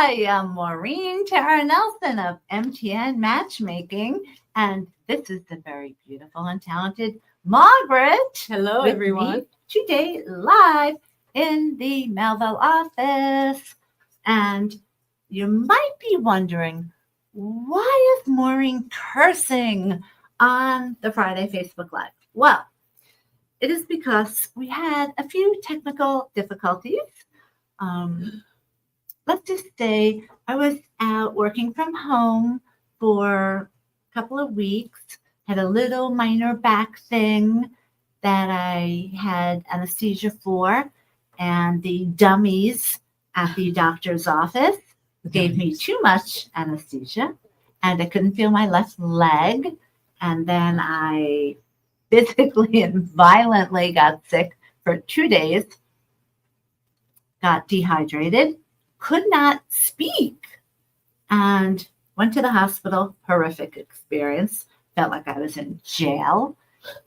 I am Maureen Tara Nelson of MTN Matchmaking, and this is the very beautiful and talented Margaret. Hello, with everyone. me today, live in the Melville office. And you might be wondering, why is Maureen cursing on the Friday Facebook Live? Well, it is because we had a few technical difficulties. Let's just say I was out working from home for a couple of weeks, had a little minor back thing that I had anesthesia for, and the dummies at the doctor's office gave me too much anesthesia, and I couldn't feel my left leg. And then I physically and violently got sick for 2 days, got dehydrated, could not speak, and went to the hospital. Horrific experience. Felt like I was in jail.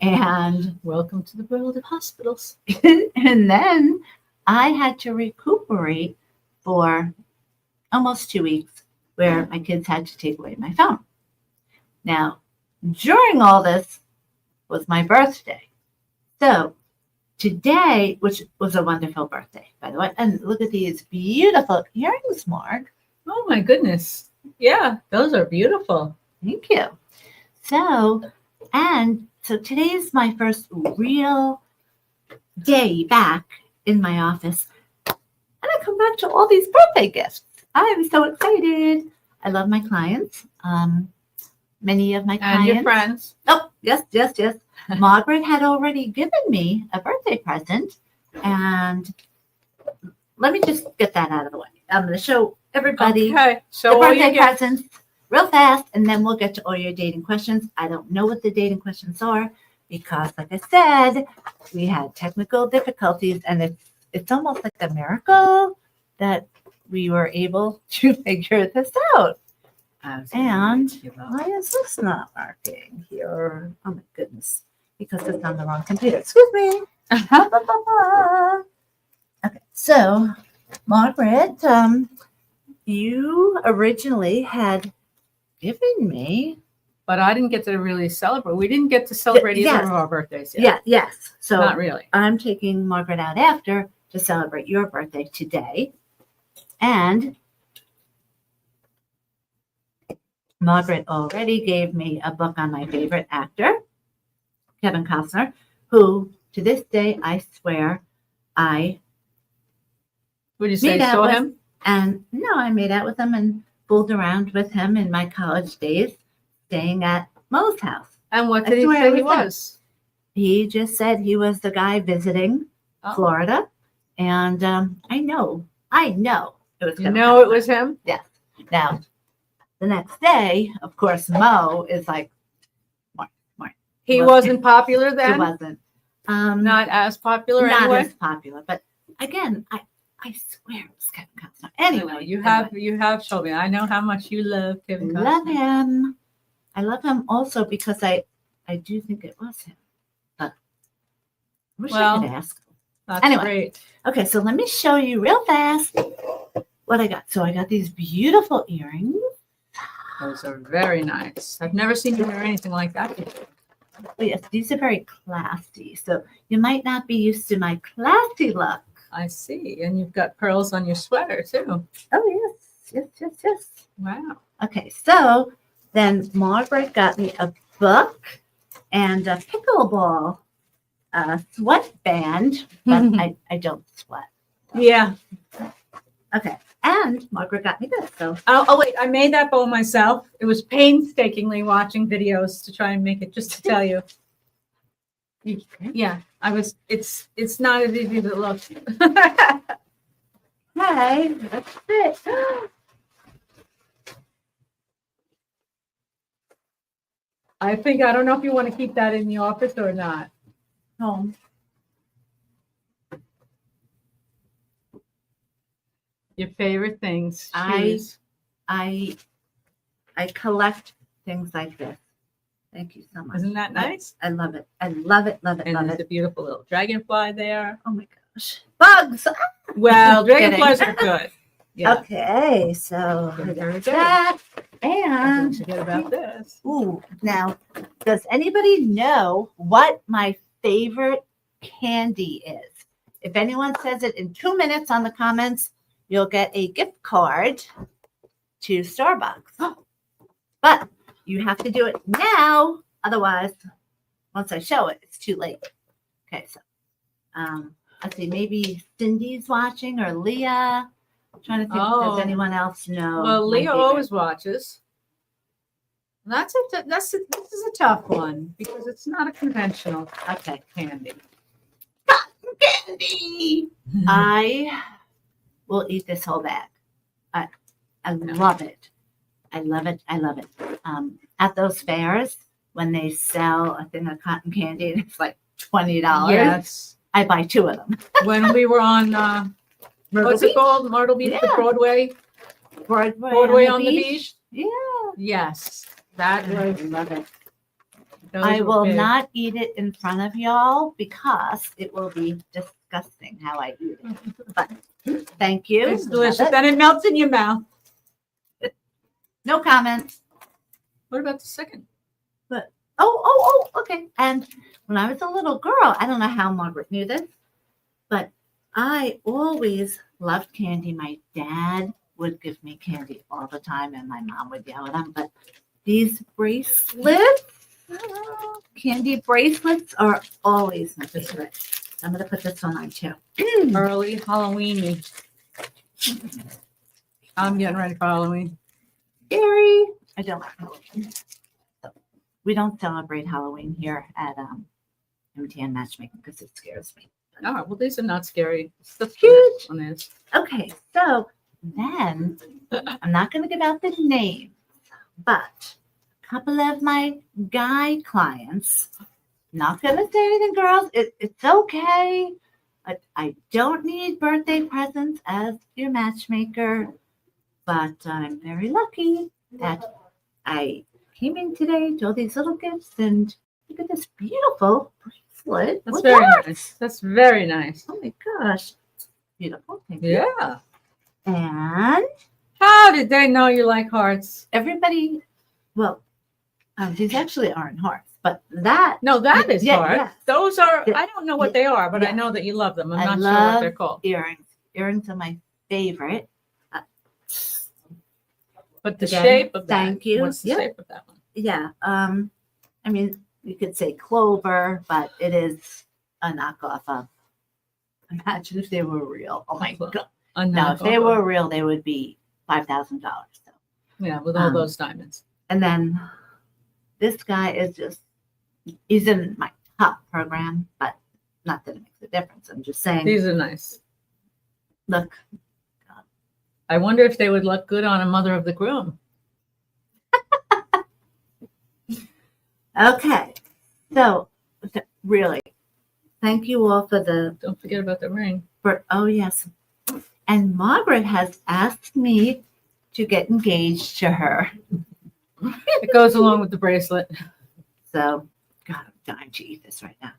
And Welcome to the world of hospitals. and then I had to recuperate for almost 2 weeks, where my kids had to take away my phone. Now, during all this was my birthday. So today, which was a wonderful birthday, by the way, and look at these beautiful earrings, Mark. Oh, my goodness. Yeah, those are beautiful. Thank you. So today's my first real day back in my office. And I come back to all these birthday gifts. I'm so excited. I love my clients. Many of my clients. And your friends. Oh, yes. Margaret had already given me a birthday present. And let me just get that out of the way. I'm going to show everybody Okay, the so all your birthday gifts. presents real fast, and then we'll get to all your dating questions. I don't know what the dating questions are because, like I said, we had technical difficulties, and it's almost like a miracle that we were able to figure this out. And why is this not working here? Oh my goodness, because it's on the wrong computer. Excuse me. Okay, so Margaret, you originally had given me. But I didn't get to really celebrate. We didn't get to celebrate either Yes. of our birthdays yet. Yes. So Not really. I'm taking Margaret out after to celebrate your birthday today. And Margaret already gave me a book on my favorite actor, Kevin Costner, who to this day, I swear, I Would you say made out saw with him? And no, I made out with him and fooled around with him in my college days, staying at Mo's house. And what I did he swear say it he was him. was? He just said he was the guy visiting Oh. Florida. And I know it was You Kevin know it Costner. was him? Now, the next day, of course, Mo is like, more. He Well, wasn't popular He then? wasn't. Not as popular Not anyway? as popular. But again, I swear it was Kevin Costner. Anyway, Anyway, you have told me. I know how much you love Kevin Costner. love him. I love him also because I do think it was him. But I wish I Well, could ask. That's Anyway. great. Okay, so let me show you real fast what I got. So I got these beautiful earrings. Those are very nice. I've never seen you wear anything like that before. Oh, yes, these are very classy. So you might not be used to my classy look. I see. And you've got pearls on your sweater too. Oh, yes. Wow. Okay, so then Margaret got me a book and a pickleball sweatband, but I don't sweat. Yeah. Okay, and Margaret got me this. So Oh, wait, I made that bow myself. It was painstakingly watching videos to try and make it, just to tell you. Yeah, it's not as easy as it looks. hey, that's it. I don't know if you want to keep that in the office or not. Home. Your favorite things. I Shoes. I collect things like this. Thank you so much. Isn't that nice? I love it. I love it. Love it. And Love there's it. a beautiful little dragonfly there. Oh my gosh. Bugs. Well, Kidding. dragonflies are good. Yeah. Okay, so Very that's good. that. Don't And forget about this. ooh, now, does anybody know what my favorite candy is? If anyone says it in 2 minutes on the comments, you'll get a gift card to Starbucks. But you have to do it now. Otherwise, once I show it, it's too late. Okay, so let's see, maybe Cindy's watching or Leah. I'm trying to think if Oh. does anyone else know. Well, my Leah favorite. always watches. This is a tough one because it's not a conventional Okay. candy. Candy. I will eat this whole bag. I love it. I love it. I love it. At those fairs, when they sell a thing of cotton candy, and it's like $20. Yes. I buy 2 of them. When we were on, what's it called? Myrtle Beach, the Yeah. Broadway Broadway on the beach. Yeah. Yes, that was. I love it. those I were will big. not eat it in front of y'all because it will be disgusting how I eat it. But thank you. It's Love delicious, it. and it melts in your mouth. No comments. What about the second? Oh, okay. And when I was a little girl, I don't know how Margaret knew this, but I always loved candy. My dad would give me candy all the time, and my mom would yell at him. But these bracelets, candy bracelets, are always my favorite. I'm going to put this one on too. Early Halloween. I'm getting ready for Halloween. Scary. I don't like Halloween. We don't celebrate Halloween here at MTN Matchmaking because it scares me. All right, well, these are not scary. The Cute. first one is. Okay, so then I'm not going to give out the names, but a couple of my guy clients, not going to say anything, girls. It's okay. I don't need birthday presents as your matchmaker, but I'm very lucky that I came in today to all these little gifts, and look at this beautiful bracelet. That's with very hearts. nice. That's very nice. Oh my gosh. Beautiful. Thank you. Yeah. And How did they know you like hearts? everybody, well, these actually aren't hearts, but that, No, that is Yeah, hearts. yeah. Those are, Yeah. I don't know what they are, but I Yeah. know that you love them. I'm I not sure what love they're called. earrings. Earrings are my favorite. But the Again, shape of that. thank you. What's the Yeah. shape of that one? Yeah. I mean, you could say clover, but it is a knockoff of. Imagine if they were real. Oh my God. Now, if they were real, they would be $5,000. So. Yeah, with all um, those diamonds. And then this guy is just, he's in my top program, but not that it makes a difference. I'm just saying, These are nice. look, I wonder if they would look good on a mother of the groom. okay. So, really, thank you all for the, Don't forget about the ring. oh, yes. And Margaret has asked me to get engaged to her. It goes along with the bracelet. So, God, I'm dying to eat this right now.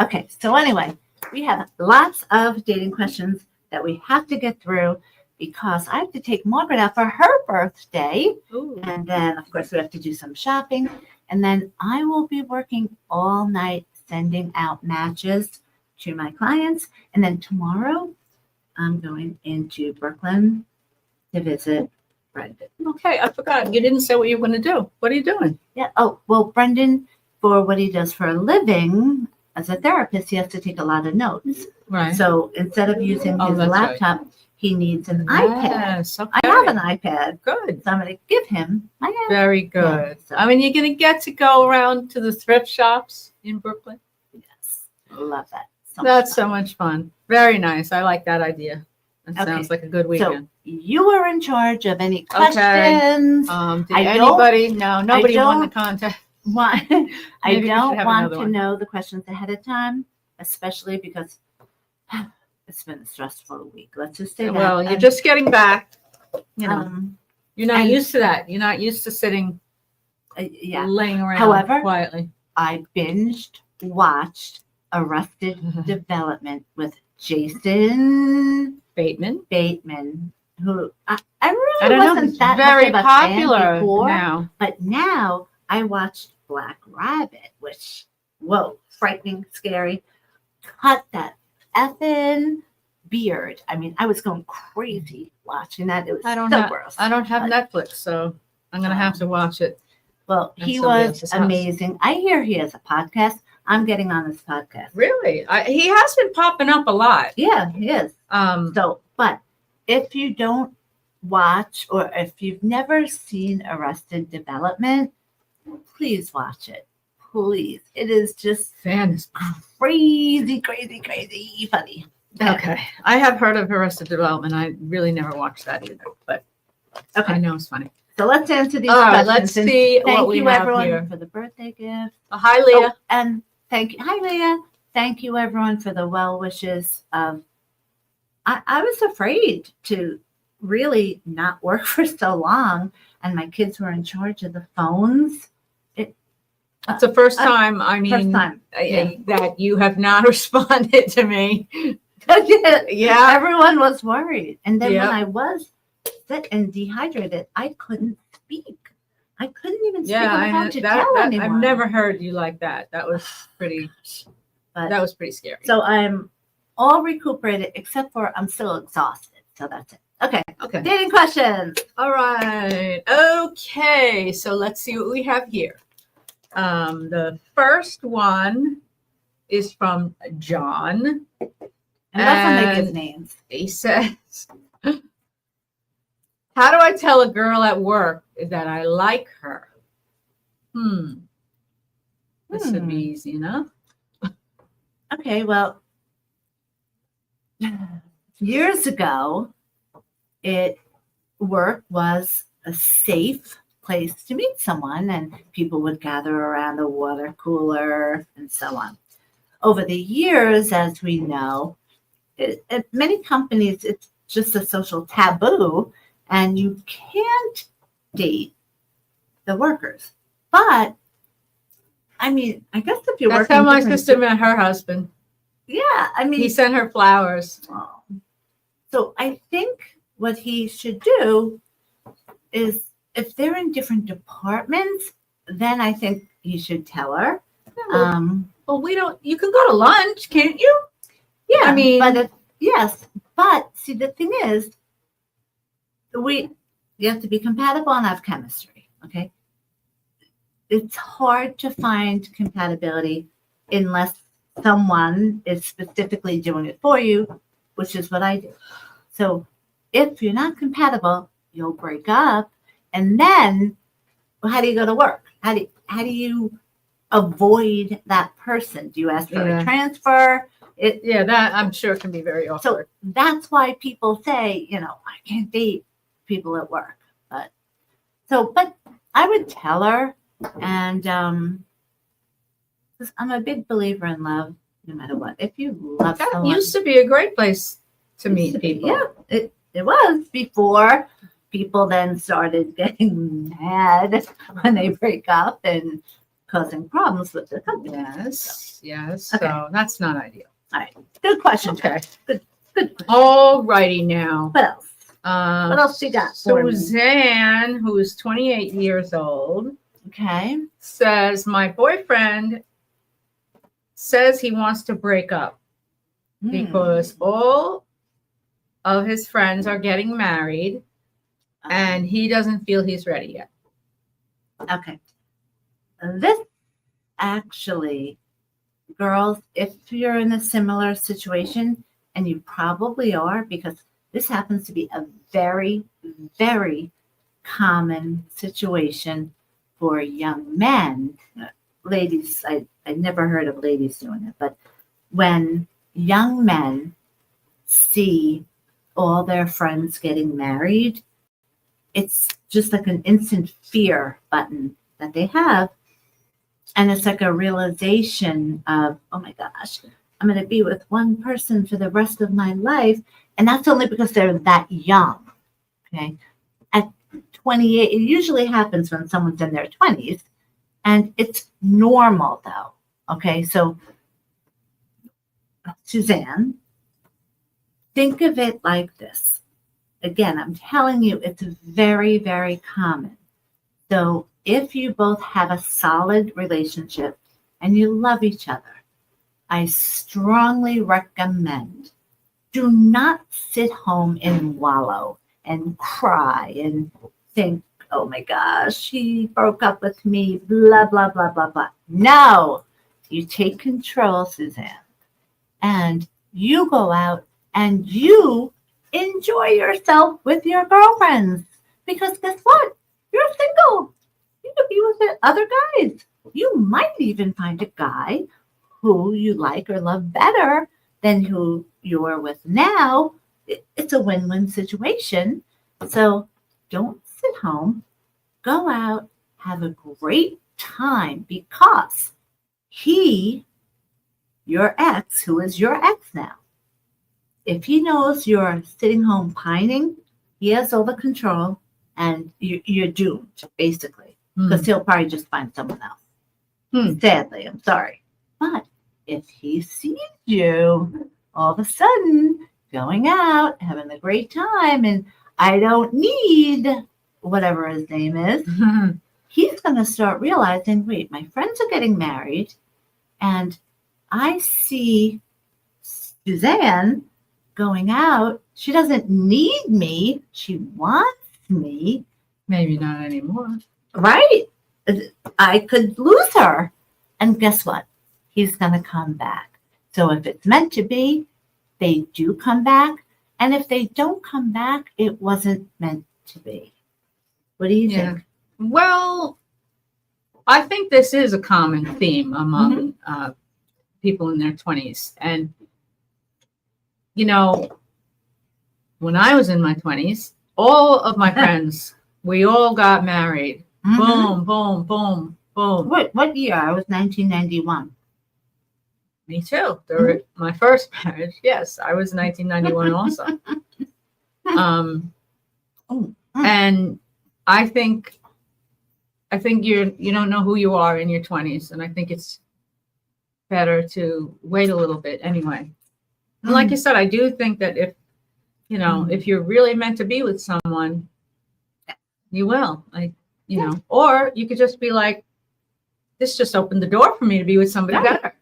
Okay, so anyway, we have lots of dating questions that we have to get through because I have to take Margaret out for her birthday. Ooh. And then, of course, we have to do some shopping. And then I will be working all night sending out matches to my clients. And then tomorrow, I'm going into Brooklyn to visit Brendan. Okay, I forgot. You didn't say what you were going to do. What are you doing? Yeah. Oh, well, Brendan, for what he does for a living as a therapist, he has to take a lot of notes. Right. So instead of using Oh, his that's right. laptop, he needs an iPad. Yes, okay. I have an iPad. Good. So I'm going to give him my iPad. Very good. so- I mean, you're going to get to go around to the thrift shops in Brooklyn. Yes. Love that. So That's much so much fun. Very nice. I like that idea. That Okay. sounds like a good So weekend. you are in charge of any Okay. questions. Did I don't- anybody? No, nobody won the don't- contest. I Maybe we should don't have want another to one. know the questions ahead of time, especially because it's been a stressful week. Let's just say that. Well, you're And, just getting back. You know, you're not and- used to that. You're not used to sitting, yeah. laying around However- quietly. I binged, watched Arrested Development with Jason Bateman. Bateman. who I I really don't know. wasn't It's that very much of a fan popular before, now. but now I watched Black Rabbit, which, whoa, frightening, scary. Cut that effing beard. I mean, I was going crazy watching that. It was I don't so have gross. I don't have But, Netflix, so I'm gonna have to watch it. well, at he somebody was else's house. amazing. I hear he has a podcast. I'm getting on this podcast. Really, he has been popping up a lot. Yeah, he is. Um, So, but if you don't watch or if you've never seen Arrested Development, please watch it. Please. It is just fan is crazy, crazy, crazy funny. okay. I have heard of Arrested Development. I really never watched that either, but I know it's funny. So let's answer these All right, questions. let's see what Thank we you, have everyone, here. for the birthday gift. Hi, Leah. Oh, and thank you. Hi, Leah. Thank you, everyone, for the well wishes. I was afraid to really not work for so long, and my kids were in charge of the phones. It's the first time, I mean, First time. that you have not responded to me. Yeah, everyone was worried. And then Yep. when I was sick and dehydrated, I couldn't speak. I couldn't even speak on the phone to tell anyone. I've never heard you like that. That was pretty. But, that was pretty scary. So I'm all recuperated except for I'm still exhausted. So that's it. Okay. Okay. Dating questions. All right. Okay. So let's see what we have here. The first one is from John. And that's when they give names. He says, how do I tell a girl at work that I like her? This should be easy enough. Okay, well, years ago, work was a safe place to meet someone, and people would gather around the water cooler and so on. Over the years, as we know, at many companies, it's just a social taboo, and you can't date the workers. But I mean, I guess if you work, that's how my sister met her husband. Yeah, I mean, he sent her flowers. So I think what he should do is, if they're in different departments, then I think he should tell her. Well, we don't. You can go to lunch, can't you? Yeah, I mean, but yes, but see, the thing is, you have to be compatible and have chemistry. Okay, it's hard to find compatibility unless someone is specifically doing it for you, which is what I do. So if you're not compatible, you'll break up, and then how do you go to work? How do you avoid that person? Do you ask for a transfer? That I'm sure can be very awkward. So that's why people say, I can't date people at work. But I would tell her, and 'cause I'm a big believer in love, no matter what. If you love that someone, used to be a great place to meet people. Yeah, it was before people then started getting mad when they break up and causing problems with the company. Yes. Okay. So that's not ideal. All right. Good question. Okay. Good question. All righty now. What else? What else you got? Suzanne, who is 28 years old, says, my boyfriend says he wants to break up because all of his friends are getting married and he doesn't feel he's ready yet. Okay. This actually, girls, if you're in a similar situation, and you probably are, because this happens to be a very, very common situation for young men. Ladies, I never heard of ladies doing it, but when young men see all their friends getting married, it's just like an instant fear button that they have. And it's like a realization of, oh my gosh, I'm going to be with one person for the rest of my life. And that's only because they're that young. Okay. At 28, it usually happens when someone's in their 20s. And it's normal though. Okay. So, Suzanne, think of it like this. again, I'm telling you, it's very, very common. So if you both have a solid relationship and you love each other, I strongly recommend do not sit home and wallow and cry and think, oh my gosh, she broke up with me, blah, blah, blah, blah, blah. No, you take control, Suzanne, and you go out and you enjoy yourself with your girlfriends. Because guess what? You're single. You could be with other guys. You might even find a guy who you like or love better than who you're with now. It's a win-win situation. So don't sit home. Go out, have a great time because your ex, who is your ex now, if he knows you're sitting home pining, he has all the control and you're doomed, basically, because he'll probably just find someone else. Sadly, I'm sorry. But if he sees you all of a sudden going out, having a great time, and I don't need whatever his name is, he's going to start realizing, wait, my friends are getting married, and I see Suzanne going out. She doesn't need me. She wants me. Maybe not anymore. Right. I could lose her. And guess what? He's going to come back. So if it's meant to be, they do come back. And if they don't come back, it wasn't meant to be. What do you think? Well, I think this is a common theme among people in their 20s. And, you know, when I was in my 20s, all of my friends, we all got married. Boom, boom, boom, boom. What year? I was 1991. Me too. My first marriage. Yes, I was 1991 also. And I think you don't know who you are in your 20s, and I think it's better to wait a little bit anyway. And like you said, I do think that if you're really meant to be with someone, you will. Or you could just be like, this just opened the door for me to be with somebody better.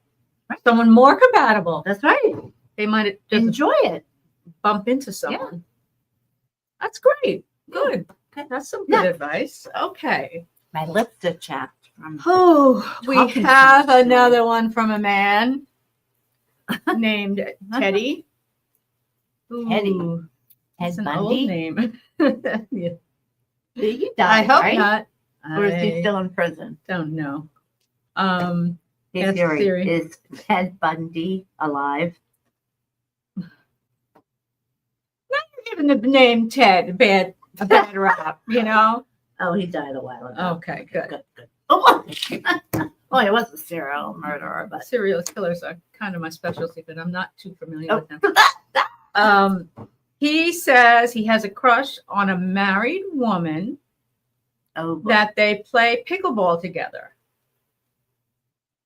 Right. Someone more compatible. That's right. They might just enjoy it. Bump into someone. Yeah. That's great. Good. Okay. That's some good advice. Okay. My lips are chapped. We have another one from a man named Teddy. Teddy. That's an old name. Yeah. He died, I hope not. Or is he still in prison? Don't know. His theory is Ted Bundy alive? Now you're giving the name Ted a bad rap, Oh, he died a while ago. Okay, good. Oh, well, he was a serial murderer, but serial killers are kind of my specialty, but I'm not too familiar with them. He says he has a crush on a married woman that they play pickleball together.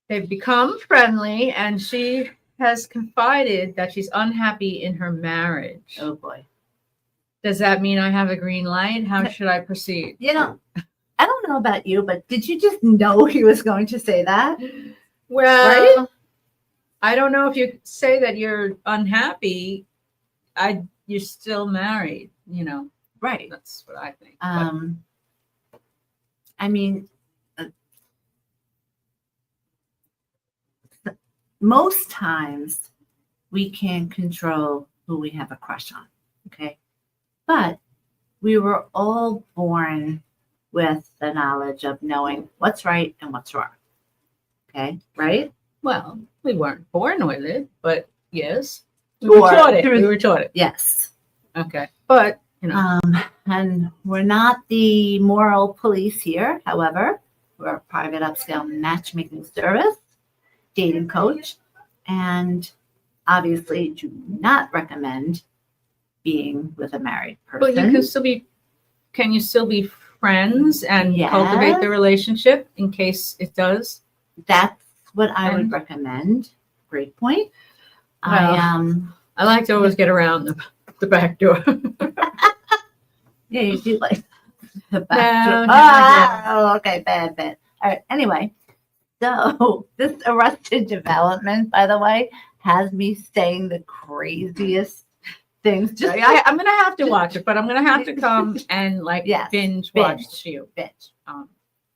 They've become friendly, and she has confided that she's unhappy in her marriage. Oh, boy. Does that mean I have a green light? How should I proceed? I don't know about you, but did you just know he was going to say that? Well, right? I don't know if you say that you're unhappy. You're still married, Right. That's what I think. I mean, most times we can control who we have a crush on, okay? But we were all born with the knowledge of knowing what's right and what's wrong, okay? Right? Well, we weren't born with it, but yes. We were taught it. Yes. Okay. But, and we're not the moral police here. However, we're a private upscale matchmaking service, dating coach, and obviously do not recommend being with a married person. But can you still be friends and cultivate the relationship in case it does? That's what I would recommend. Great point. Well, I like to always get around the back door. Yeah, you do like the No, back. no, Oh, okay, bad. All right. Anyway, so this Arrested Development, by the way, has me saying the craziest things. Just I'm gonna have to watch it, but I'm gonna have to come and like Yes, binge watch you. Bitch.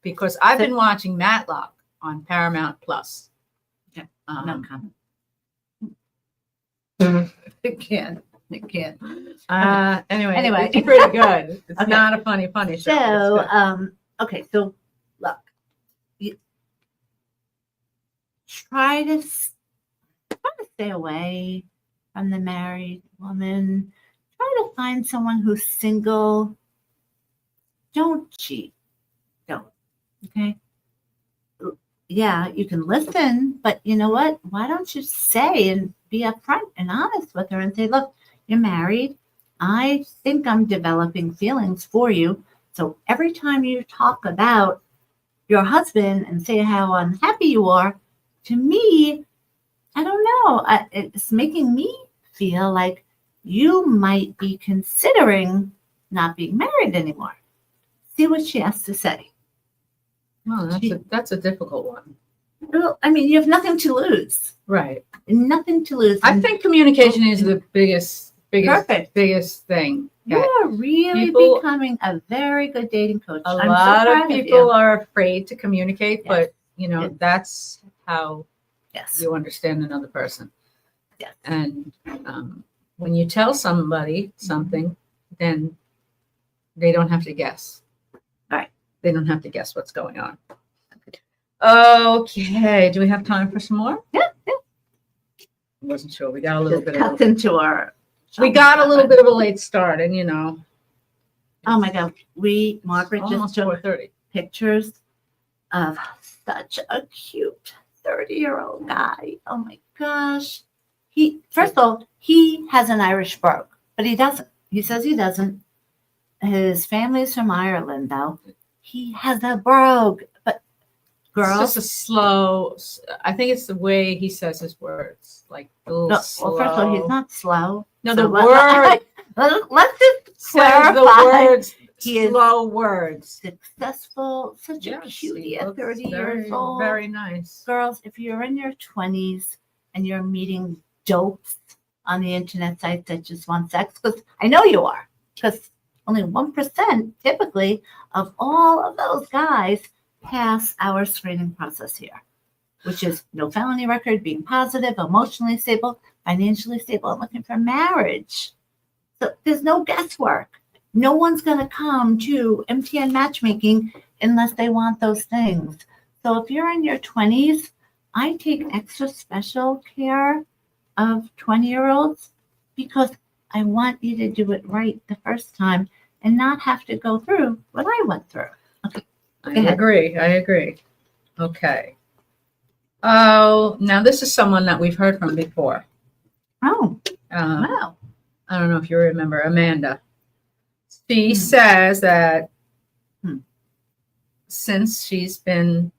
Because I've been watching Matlock on Paramount Plus. Okay. No comment. It can't. Anyway, Anyway. it's pretty good. It's Okay. not a funny show. So, okay. So, look, you try to stay away from the married woman. Try to find someone who's single. Don't cheat. Don't. Okay. Yeah, you can listen, but you know what? Why don't you say and be upfront and honest with her and say, look, you're married. I think I'm developing feelings for you. So every time you talk about your husband and say how unhappy you are, to me, I don't know. It's making me feel like you might be considering not being married anymore. See what she has to say. Oh, that's a difficult one. Well, I mean, you have nothing to lose. Right. Nothing to lose. I think communication is the biggest thing. You are really becoming a very good dating coach. A lot of people are afraid to communicate, but that's how you understand another person. Yes. And when you tell somebody something, then they don't have to guess. Right. They don't have to guess what's going on. Okay. Do we have time for some more? Yeah. I wasn't sure. We got a little bit of a late start, and oh my God, Margaret almost just took 4:30 pictures of such a cute 30-year-old guy. Oh my gosh. First of all, he has an Irish brogue, but he doesn't. He says he doesn't. His family's from Ireland, though. He has a brogue, but girls. It's just a slow. I think it's the way he says his words, like a little slow. Well, first of all, he's not slow. No, the word. Let's just clarify. The words. He is slow words. Successful, such a cutie at 30 years old. Very nice. Girls, if you're in your 20s and you're meeting dopes on the internet sites that just want sex, because I know you are, because only 1% typically of all of those guys pass our screening process here, which is no felony record, being positive, emotionally stable, financially stable, and looking for marriage. So there's no guesswork. No one's going to come to MTN matchmaking unless they want those things. So if you're in your 20s, I take extra special care of 20-year-olds because I want you to do it right the first time and not have to go through what I went through. Okay. I agree. Okay. Oh, now this is someone that we've heard from before. Oh, wow. I don't know if you remember Amanda. She says that since she's been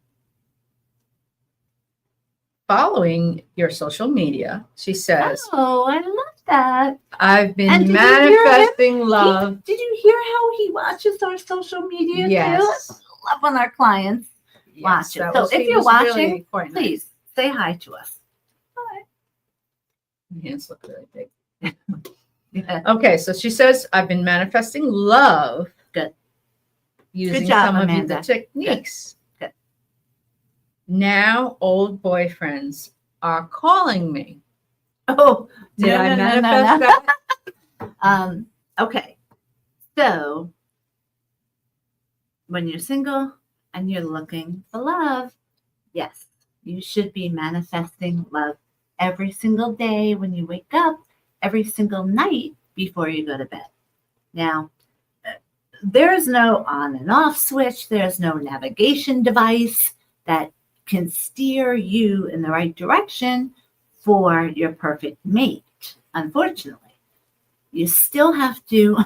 following your social media, she says, oh, I love that. I've been manifesting love. Did you hear how he watches our social media? Yes. Too? I love when our clients watch it. So if you're watching, really please say hi to us. Hi. My hands look really big. Yeah. Okay, so she says, I've been manifesting love. Good. Using Good job, some Amanda. of the techniques. Good. Now old boyfriends are calling me. Oh, did I manifest that? Okay. So when you're single and you're looking for love, yes, you should be manifesting love every single day when you wake up, every single night before you go to bed. Now, there's no on and off switch. There's no navigation device that can steer you in the right direction for your perfect mate. Unfortunately, you still have to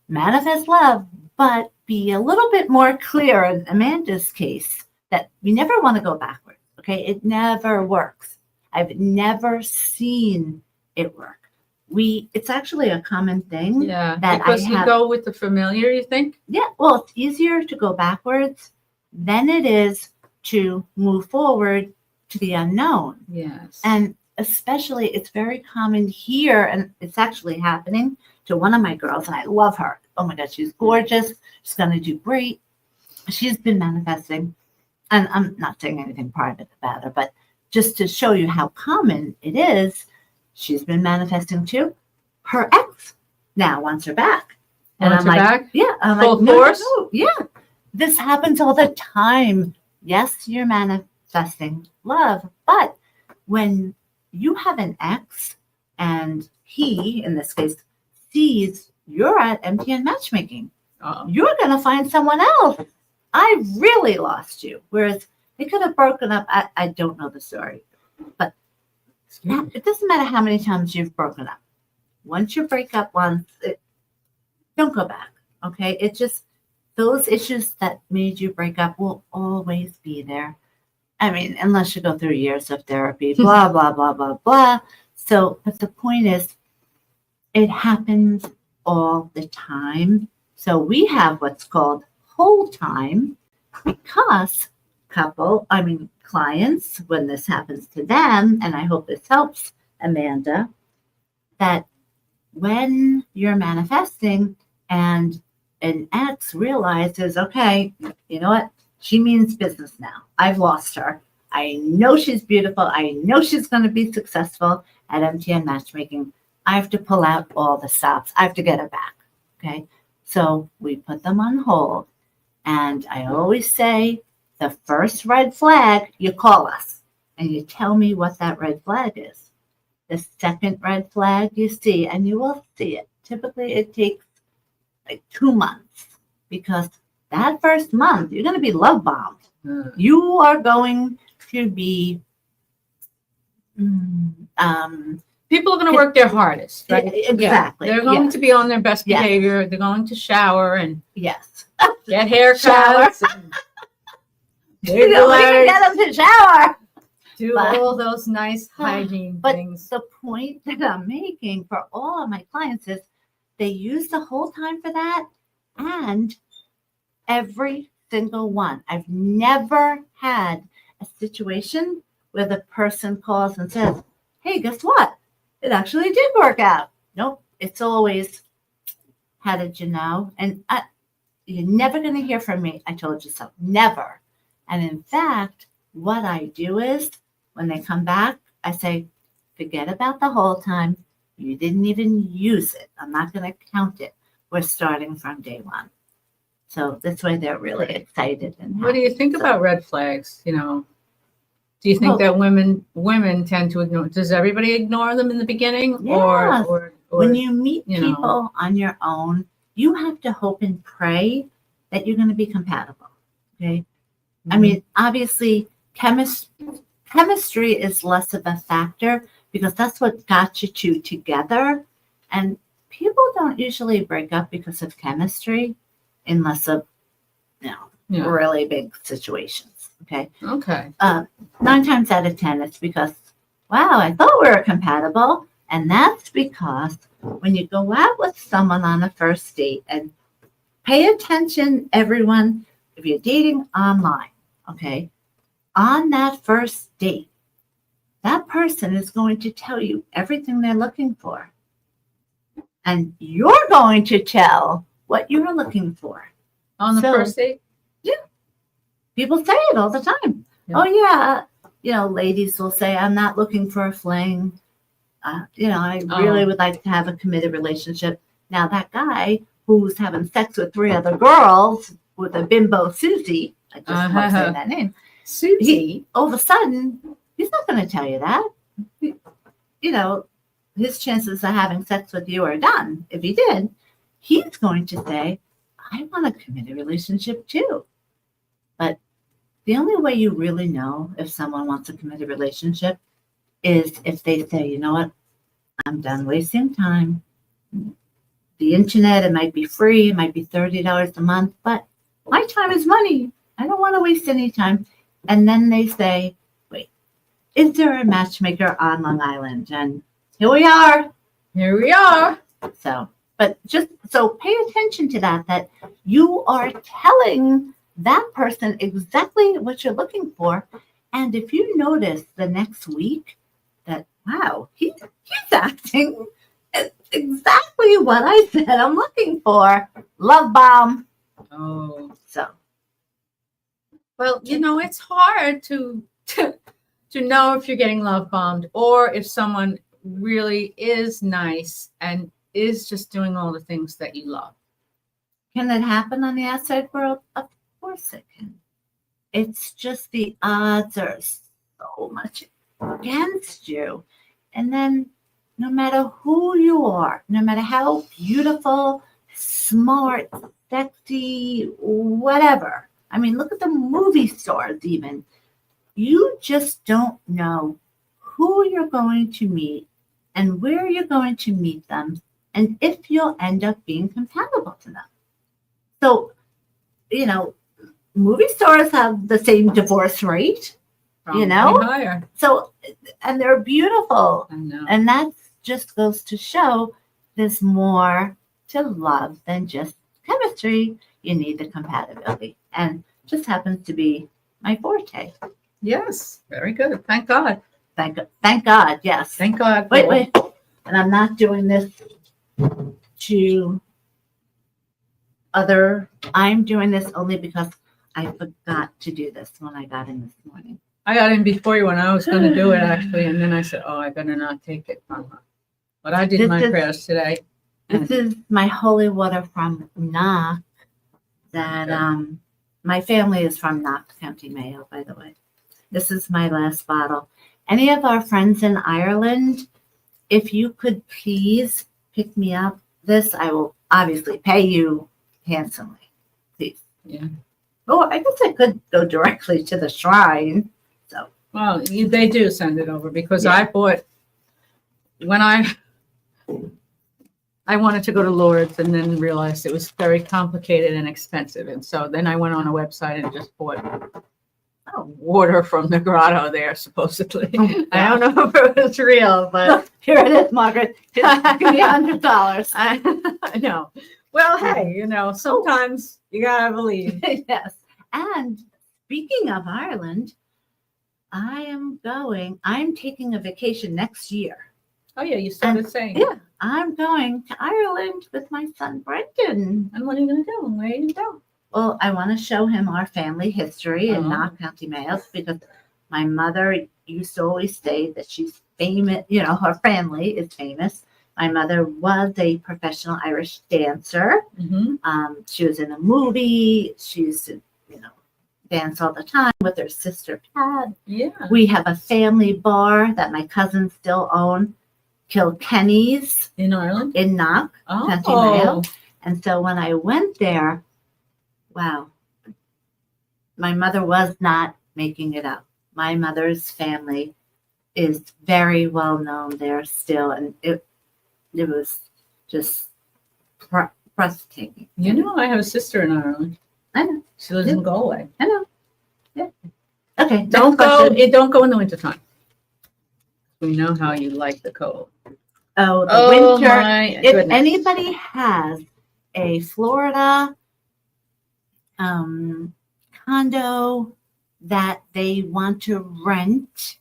manifest love, but be a little bit more clear in Amanda's case that you never want to go backwards. Okay. It never works. I've never seen it work. it's actually a common thing. Yeah, that because I you have, go with the familiar, you think? Yeah, well, it's easier to go backwards than it is to move forward to the unknown. Yes. And especially, it's very common here, and it's actually happening to one of my girls, and I love her. Oh my God, she's gorgeous. She's going to do great. She's been manifesting, and I'm not saying anything private about her, but just to show you how common it is, she's been manifesting too. Her ex now wants her back. And Wants I'm her like, back? yeah, I'm Full like, no, force? no, yeah. This happens all the time. Yes, you're manifesting love, but when you have an ex and he, in this case, sees you're at MTN matchmaking, you're going to find someone else. I really lost you. Whereas they could have broken up. I don't know the story, but it doesn't matter how many times you've broken up. Once you break up once, don't go back. Okay. It just, those issues that made you break up will always be there. I mean, unless you go through years of therapy, blah, blah, blah, blah, blah. So, but the point is, it happens all the time. So we have what's called hold time because clients, when this happens to them, and I hope this helps Amanda, that when you're manifesting and an ex realizes, okay, you know what? She means business now. I've lost her. I know she's beautiful. I know she's going to be successful at MTN matchmaking. I have to pull out all the stops. I have to get her back. Okay. So we put them on hold. And I always say the first red flag, you call us and you tell me what that red flag is. The second red flag you see, and you will see it. Typically, it takes like 2 months because that first month, you're going to be love bombed. You are going to be people are going to work their hardest, right? Exactly. Yeah. They're going to be on their best behavior. They're going to shower and get haircuts. You don't even get them to shower. Do all those nice hygiene things. The point that I'm making for all of my clients is they use the whole time for that, and every single one. I've never had a situation where the person calls and says, hey, guess what? It actually did work out. Nope. It's always, how did you know? And you're never going to hear from me. I told you so. Never. And in fact, what I do is when they come back, I say, forget about the whole time. You didn't even use it. I'm not going to count it. We're starting from day one. So this way they're really excited. And what do you think about red flags? You know, do you think that women tend to ignore? Does everybody ignore them in the beginning? Yes. Or when you meet people on your own, you have to hope and pray that you're going to be compatible. Okay. Mm-hmm. I mean, obviously, chemistry is less of a factor because that's what got you two together. And people don't usually break up because of chemistry unless of, really big situations. Okay. Okay. 9 times out of 10, it's because, wow, I thought we were compatible. And that's because when you go out with someone on a first date, and pay attention, everyone, if you're dating online, okay, on that first date, that person is going to tell you everything they're looking for. And you're going to tell what you're looking for. On the first date? Yeah. People say it all the time. Yeah. Oh, yeah. Ladies will say, I'm not looking for a fling. I really would like to have a committed relationship. Now, that guy who's having sex with 3 other girls with a bimbo Susie, I just won't say that name. Susie, all of a sudden, he's not going to tell you that. His chances of having sex with you are done. If he did, he's going to say, I want a committed relationship too. But the only way you really know if someone wants a committed relationship is if they say, you know what, I'm done wasting time. The internet, it might be free, it might be $30 a month, but my time is money. I don't want to waste any time. And then they say, wait, is there a matchmaker on Long Island? And here we are. Here we are. So, but just so pay attention to that you are telling that person exactly what you're looking for. And if you notice the next week that, wow, he's acting exactly what I said I'm looking for, love bomb. Oh. So. Well, it's hard to know if you're getting love bombed or if someone really is nice and is just doing all the things that you love. Can it happen on the outside world? Of course it can. It's just the odds are so much against you. And then no matter who you are, no matter how beautiful, smart, sexy, whatever. I mean, look at the movie stars even. You just don't know who you're going to meet and where you're going to meet them and if you'll end up being compatible to them. So, movie stars have the same divorce rate, Higher. So, and they're beautiful. I know. And that just goes to show there's more to love than just chemistry. You need the compatibility. And just happens to be my forte. Yes, very good. Thank God. Thank God, yes. Thank God. Wait. And I'm not doing this to I'm doing this only because I forgot to do this when I got in this morning. I got in before you when I was going to do it, actually, and then I said, I better not take it from her. But I did my prayers today. This is my holy water from Knock. That my family is from Knock, County Mayo, by the way. This is my last bottle. Any of our friends in Ireland, if you could please pick me up this, I will obviously pay you handsomely, please. Yeah. Oh, I guess I could go directly to the shrine. So. Well, they do send it over because I bought when I wanted to go to Lourdes and then realized it was very complicated and expensive, and so then I went on a website and just bought water from the grotto there, supposedly. I don't know if it was real, but look, here it is, Margaret. Give me $100. I know. Well, hey, sometimes you gotta believe. Yes. And speaking of Ireland, I'm taking a vacation next year. Oh yeah, you started saying. Yeah, I'm going to Ireland with my son Brendan. And what are you gonna do? Where are you gonna go? Well, I want to show him our family history in Knock County Mayo because my mother used to always say that she's famous, her family is famous. My mother was a professional Irish dancer. Mm-hmm. She was in a movie. She used to, dance all the time with her sister Pat. Yeah. We have a family bar that my cousins still own, Kilkenny's in Ireland, in Knock, County Mayo. And so when I went there, wow, my mother was not making it up. My mother's family is very well known there still, and it was just breathtaking. I have a sister in Ireland. I know. She lives in Galway. I know. Yeah. Okay. Don't go in the wintertime. We know how you like the cold. Oh, the winter. If anybody has a Florida condo that they want to rent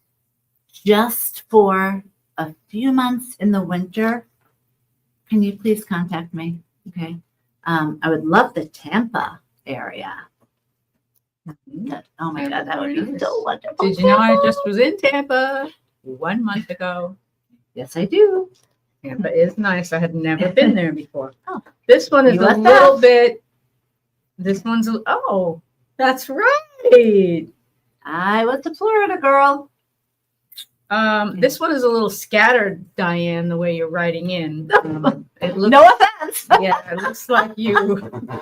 just for a few months in the winter, can you please contact me? Okay. I would love the Tampa area. Oh my God, that would be so wonderful. Did you know I just was in Tampa 1 month ago? Yes, I do. Tampa is nice. I had never been there before. Oh, this one is a little bit. This one's that's right. I was a Florida girl. This one is a little scattered, Diane, the way you're writing in. It looks, no offense. Yeah, it looks like you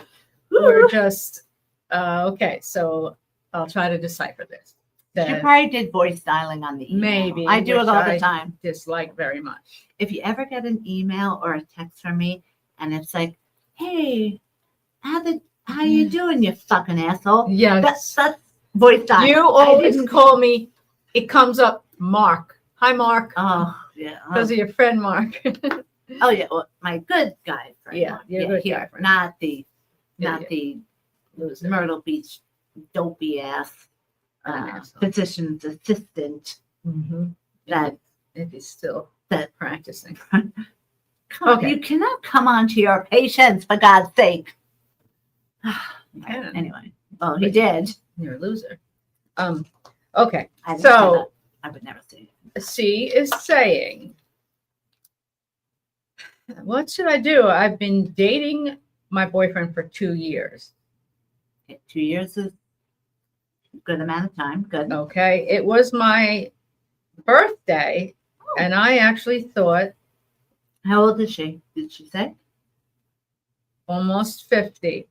were just okay. So I'll try to decipher this. You probably did voice dialing on the email. Maybe. I do it all the time. Dislike very much. If you ever get an email or a text from me and it's like, "Hey, how you doing, you fucking asshole?" Yes. That's voice dialing. You always call me. It comes up, Mark. Hi, Mark. Oh, yeah. Because of your friend, Mark. Oh yeah, well, my good guy friend. Yeah, your good guy friend. Not the Loser. Myrtle Beach dopey ass physician's assistant that if he's still practicing. You cannot come on to your patients, for God's sake. Anyway, well, he did. You're a loser. Okay, so I would never say it. She is saying, what should I do? I've been dating my boyfriend for 2 years. Okay, 2 years is a good amount of time. Good. Okay, it was my birthday, and I actually thought. How old is she? Did she say? Almost 50.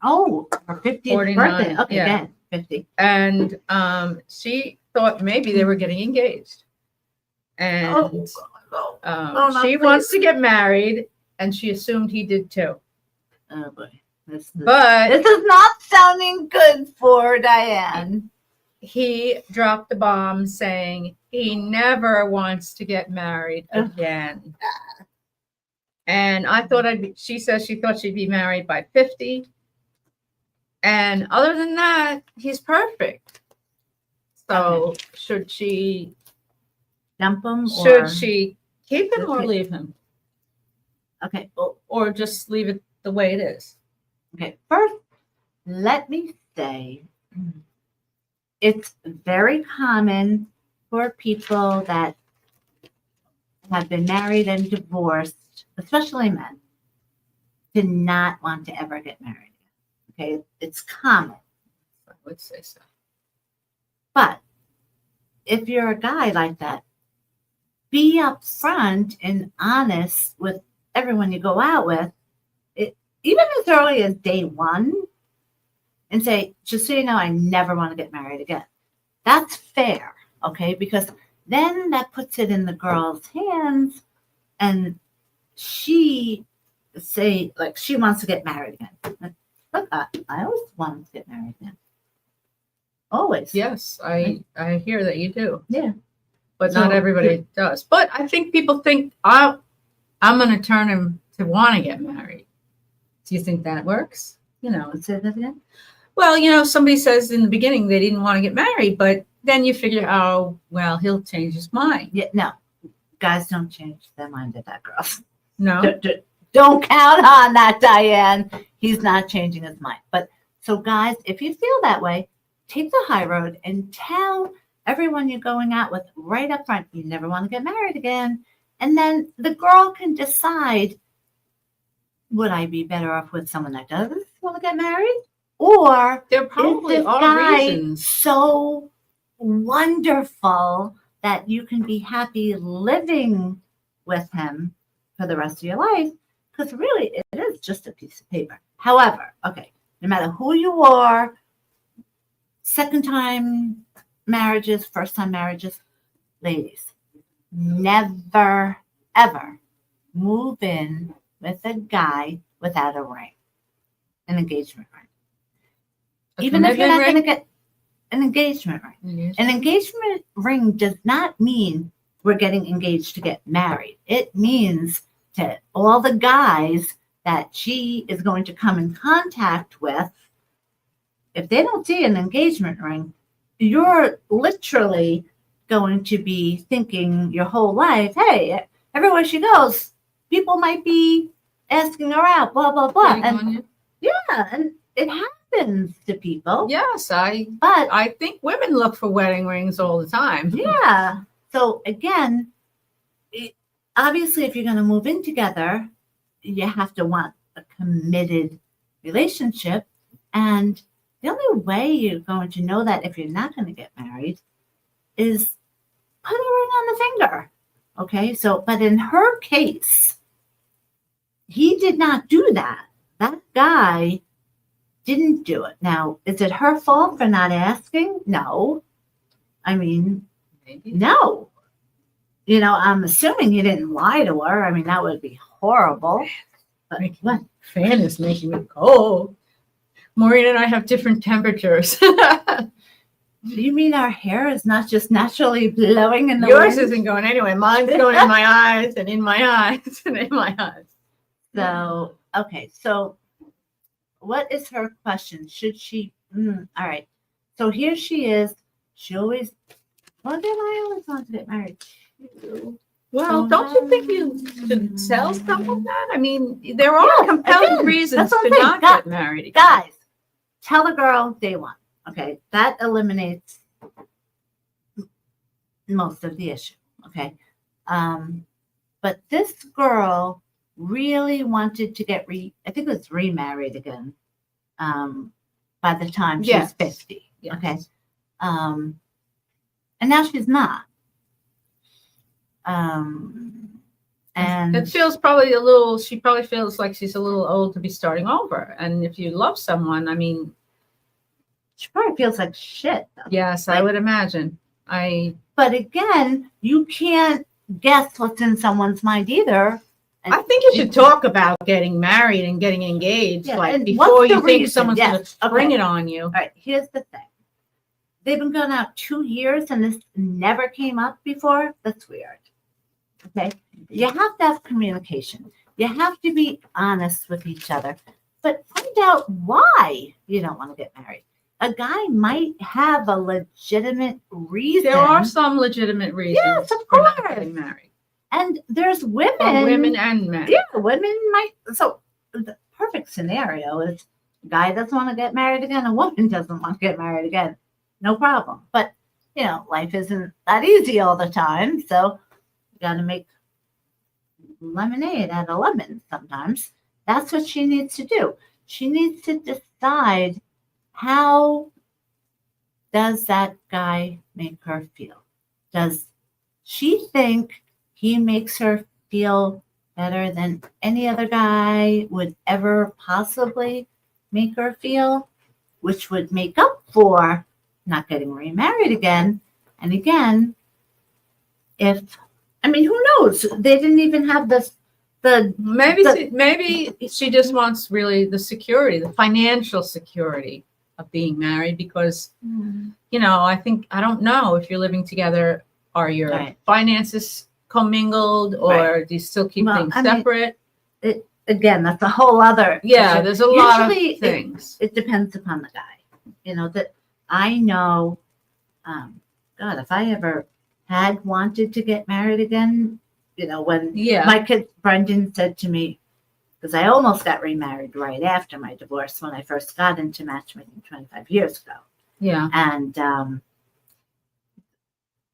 Oh, her 50th birthday. Okay, yeah. Good. 50. And she thought maybe they were getting engaged. And she wants to get married, and she assumed he did too. Oh boy. This is not sounding good for Diane. He dropped the bomb saying he never wants to get married again. And I thought she says she thought she'd be married by 50. And other than that, he's perfect. So should she dump him? Should she keep him or leave him? Okay. Or just leave it the way it is? Okay. First, let me say it's very common for people that have been married and divorced, especially men, to not want to ever get married. Okay, it's common. I would say so. But if you're a guy like that, be upfront and honest with everyone you go out with, even as early as day one, and say, just so you know, I never want to get married again. That's fair, okay? Because then that puts it in the girl's hands, and she she wants to get married again. Look, I always wanted to get married again. Always. Yes, I hear that you do. Yeah. But not everybody does. But I think people think I'm going to turn him to want to get married. Do you think that works? Say that again? Well, somebody says in the beginning they didn't want to get married, but then you figure, oh, well, he'll change his mind. Yeah, no. Guys don't change their mind at that, girl. No. Don't count on that, Diane. He's not changing his mind. But so, guys, if you feel that way, take the high road and tell everyone you're going out with right up front, you never want to get married again. And then the girl can decide, would I be better off with someone that doesn't want to get married? Or there probably is this are guy reasons. So wonderful that you can be happy living with him for the rest of your life? Because really, it is just a piece of paper. However, okay, no matter who you are, second-time marriages, first-time marriages, ladies, never, ever move in with a guy without a ring, an engagement ring. Even if you're not going to get an engagement ring. An engagement ring does not mean we're getting engaged to get married. It means to all the guys that she is going to come in contact with, if they don't see an engagement ring, you're literally going to be thinking your whole life, hey, everywhere she goes, people might be asking her out, blah, blah, blah. And it happens to people. Yes, I think women look for wedding rings all the time. Yeah. So again, obviously, if you're going to move in together, you have to want a committed relationship. And the only way you're going to know that if you're not going to get married is put a ring on the finger. Okay. So, but in her case, he did not do that. That guy didn't do it. Now, is it her fault for not asking? No. I mean, maybe. No. I'm assuming he didn't lie to her. I mean, that would be horrible. But what? Fan is making me cold. Maureen and I have different temperatures. Do you mean our hair is not just naturally blowing in the Yours wind? isn't going anywhere. Mine's going in my eyes and in my eyes and in my eyes. So, okay. So what is her question? Should she? All right. So here she is. She always. Well, then I always want to get married too. Well, don't you think you should tell someone that? I mean, there are compelling reasons to not get married again. Guys, tell the girl day one. Okay, that eliminates most of the issue. Okay, but this girl really wanted to get I think it was remarried again. By the time she's 50. Yes. Okay, and now she's not. And it feels probably a little. She probably feels like she's a little old to be starting over. And if you love someone, I mean, she probably feels like shit. Though. Yes, I would imagine. But again, you can't guess what's in someone's mind either. I think you should talk about getting married and getting engaged, like before you think someone's going to spring it on you. All right, here's the thing. They've been going out 2 years and this never came up before. That's weird. Okay, you have to have communication. You have to be honest with each other, but find out why you don't want to get married. A guy might have a legitimate reason. There are some legitimate reasons. Yes, of course. For not getting married. And there's women. Women and men. Yeah, women might. So the perfect scenario is a guy doesn't want to get married again. A woman doesn't want to get married again. No problem. But, life isn't that easy all the time. So you got to make lemonade out of lemon sometimes. That's what she needs to do. She needs to decide, how does that guy make her feel? Does she think he makes her feel better than any other guy would ever possibly make her feel, which would make up for not getting remarried again? And again, who knows? They didn't even have maybe she just wants really the security, the financial security of being married, because I don't know if you're living together, are your finances commingled, or do you still keep things separate? Again, that's a whole other issue. There's a lot of things. It depends upon the guy. That I know, God, if I ever had wanted to get married again, when my kid Brendan said to me, because I almost got remarried right after my divorce when I first got into matchmaking 25 years ago. Yeah. And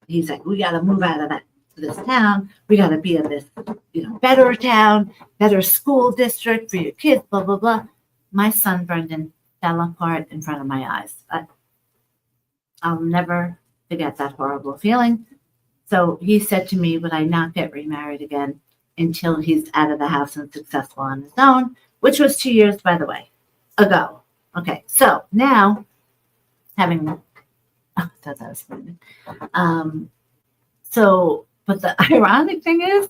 he's like, we got to move out of this town. We got to be in this, better town, better school district for your kids, blah, blah, blah. My son, Brendan, fell apart in front of my eyes. I'll never forget that horrible feeling. So he said to me, would I not get remarried again until he's out of the house and successful on his own, which was 2 years, by the way, ago. Okay, so now but the ironic thing is,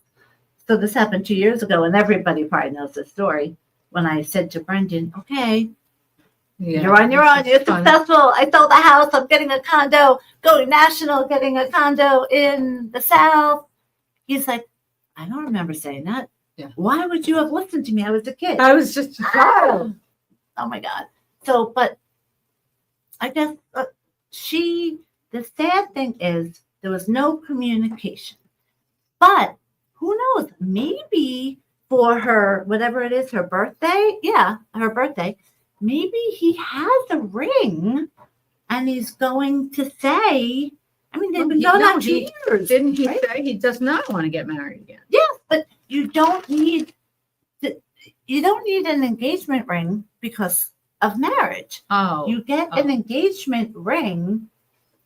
so this happened 2 years ago, and everybody probably knows the story. When I said to Brendan, okay, you're on your own, you're successful, I sold the house, I'm getting a condo, going national, getting a condo in the South. He's like, I don't remember saying that. Yeah. Why would you have listened to me? I was a kid. I was just a child. Oh my God. So, but I guess the sad thing is there was no communication. But who knows? Maybe for her, whatever it is, her birthday. Yeah, her birthday. Maybe he has a ring and he's going to say, they've been going on 2 years. Didn't he say he does not want to get married again? Yes, but you don't need an engagement ring because of marriage. Oh. You get an engagement ring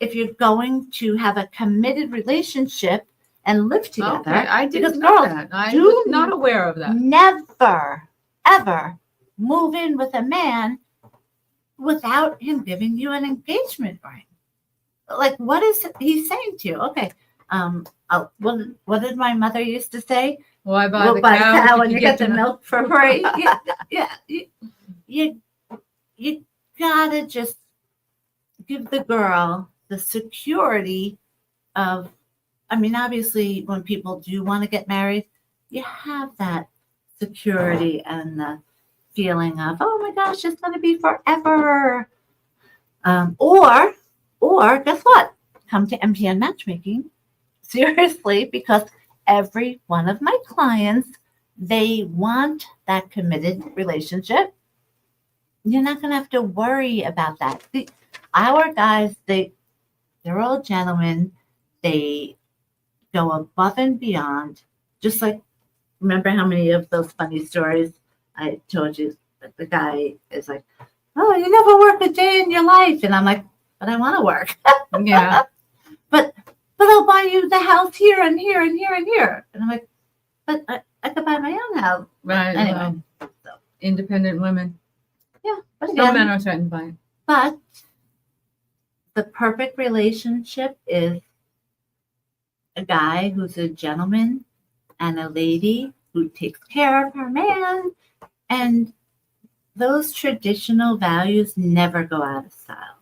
if you're going to have a committed relationship and live together. Okay. I didn't know that. I was not aware of that. Never, ever move in with a man without him giving you an engagement ring. Like, what is he saying to you? Okay, what did my mother used to say? Why buy the cow when you get the milk for free? You gotta just give the girl the security of, I mean, obviously, when people do want to get married, you have that security and the feeling of, oh my gosh, it's going to be forever. Or guess what? Come to MTN matchmaking. Seriously, because every one of my clients, they want that committed relationship. You're not going to have to worry about that. Our guys, they're all gentlemen. They go above and beyond. Just like, remember how many of those funny stories I told you that the guy is like, oh, you never work a day in your life. And I'm like, but I want to work. Yeah. But I'll buy you the house here and here and here and here. And I'm like, but I could buy my own house. Right. Anyway. So, independent women. yeah. But Some again, men are threatened by it. but the perfect relationship is a guy who's a gentleman and a lady who takes care of her man. And those traditional values never go out of style.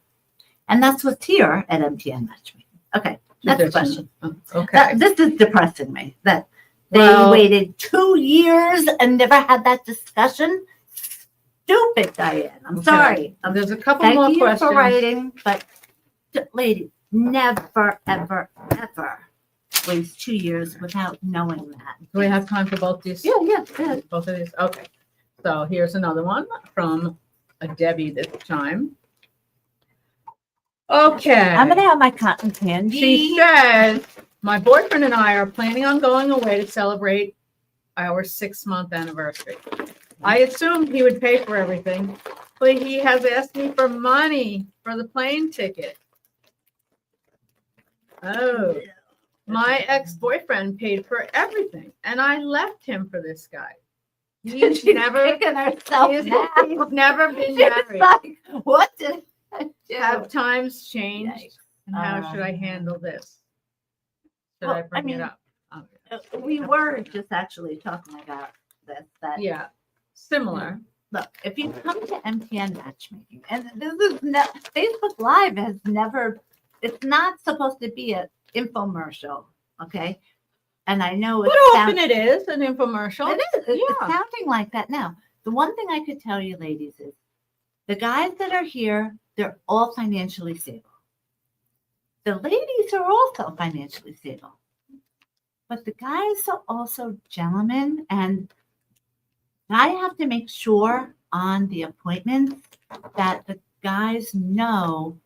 And that's what's here at MTN Matchmaking. Okay, next question. Okay. This is depressing me that they waited 2 years and never had that discussion. Stupid, Diane. I'm sorry. There's a couple more questions. Thank you for writing, but lady, never, ever, ever waste 2 years without knowing that. Do we have time for both these? Yeah. Both of these? Okay. So here's another one from a Debbie this time. Okay. I'm going to have my cotton candy. She says, my boyfriend and I are planning on going away to celebrate our 6-month anniversary. I assumed he would pay for everything, but he has asked me for money for the plane ticket. Oh, my ex-boyfriend paid for everything, and I left him for this guy. He's never been married. Like, what did I do? Have times changed? Yikes. And how should I handle this? Should I bring it up? We were just actually talking about this. That Yeah, similar. Look, if you come to MTN Matchmaking, and this is Facebook Live has never, it's not supposed to be an infomercial, okay? And I know But often it is an infomercial. It is. It's sounding like that now. The one thing I could tell you, ladies, is the guys that are here, they're all financially stable. The ladies are also financially stable. But the guys are also gentlemen, and I have to make sure on the appointments that the guys know,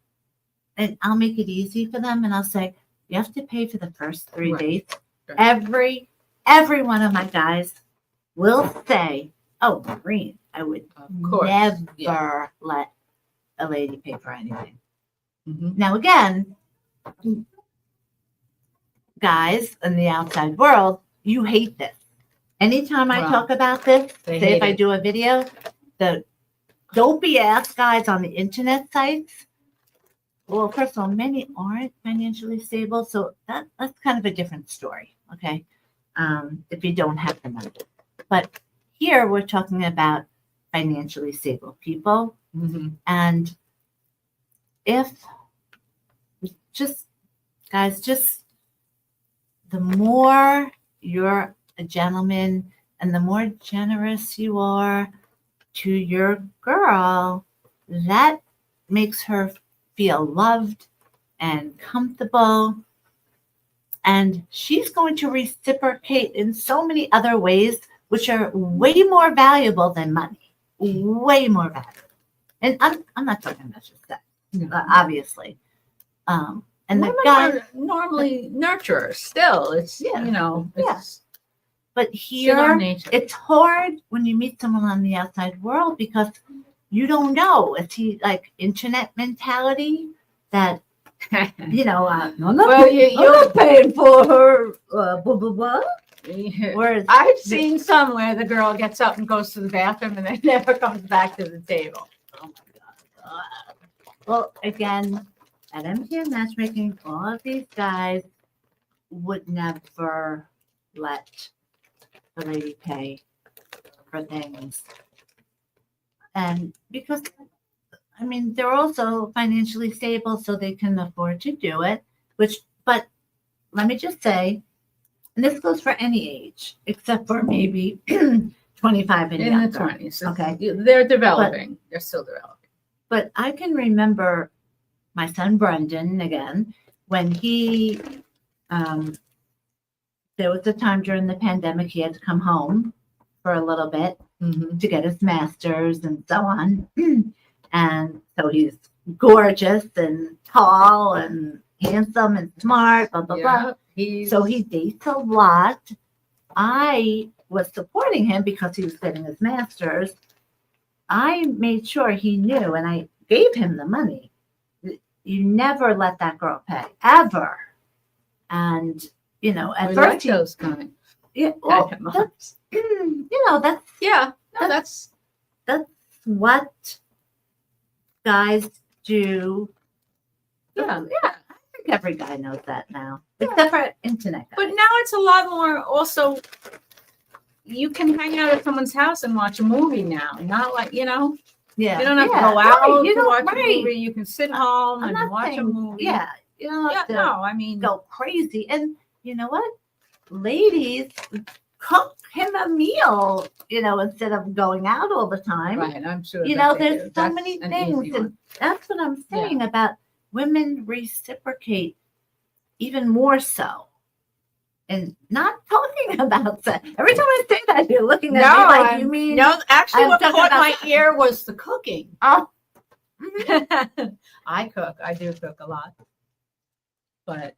and I'll make it easy for them, and I'll say, you have to pay for the first 3 dates. Every one of my guys will say, oh, Maureen, I would never let a lady pay for anything. Mm-hmm. Now, again, guys in the outside world, you hate this. Anytime I talk about this, say if I do a video, the dopey ass guys on the internet sites, well, first of all, many aren't financially stable, so that's kind of a different story, okay? If you don't have the money. But here we're talking about financially stable people. Mm-hmm. And if guys, the more you're a gentleman and the more generous you are to your girl, that makes her feel loved and comfortable. And she's going to reciprocate in so many other ways, which are way more valuable than money. Way more valuable. And I'm not talking about just that, obviously. And the guy normally nurturers. Still, it's it's. But here, it's hard when you meet someone on the outside world because you don't know. Is he like internet mentality that, you're paying for her, blah, blah, blah. Whereas I've seen some where the girl gets up and goes to the bathroom and then never comes back to the table. Oh my God. Well, again, at MTN Matchmaking, all of these guys would never let the lady pay for things. And because, I mean, they're also financially stable, so they can afford to do it. But let me just say, and this goes for any age, except for maybe 25 and In younger. the 20s. Okay. They're developing. They're still developing. But I can remember my son Brendan again when he there was a time during the pandemic he had to come home for a little bit to get his master's and so on. And so he's gorgeous and tall and handsome and smart, blah, blah, blah. So he dates a lot. I was supporting him because he was getting his master's. I made sure he knew, and I gave him the money. You never let that girl pay, ever. And, you know, at first like those kind. Yeah, well, that's, you know, that's what guys do. Yeah. I think every guy knows that now, except for internet guys. But now it's a lot more. Also, you can hang out at someone's house and watch a movie now. Not like, you know. Yeah. You don't have to go out to watch a right. movie. You can sit home and watch a movie. Yeah. You don't have to I mean, go crazy. And you know what? Ladies, cook him a meal, you know, instead of going out all the time. Right, I'm sure. You know, there's so many things. And that's what I'm saying about women reciprocate even more so. And not talking about sex. Every time I say that, you're looking at me like you mean. No, actually, what caught my ear was the cooking. Oh. I cook. I do cook a lot. But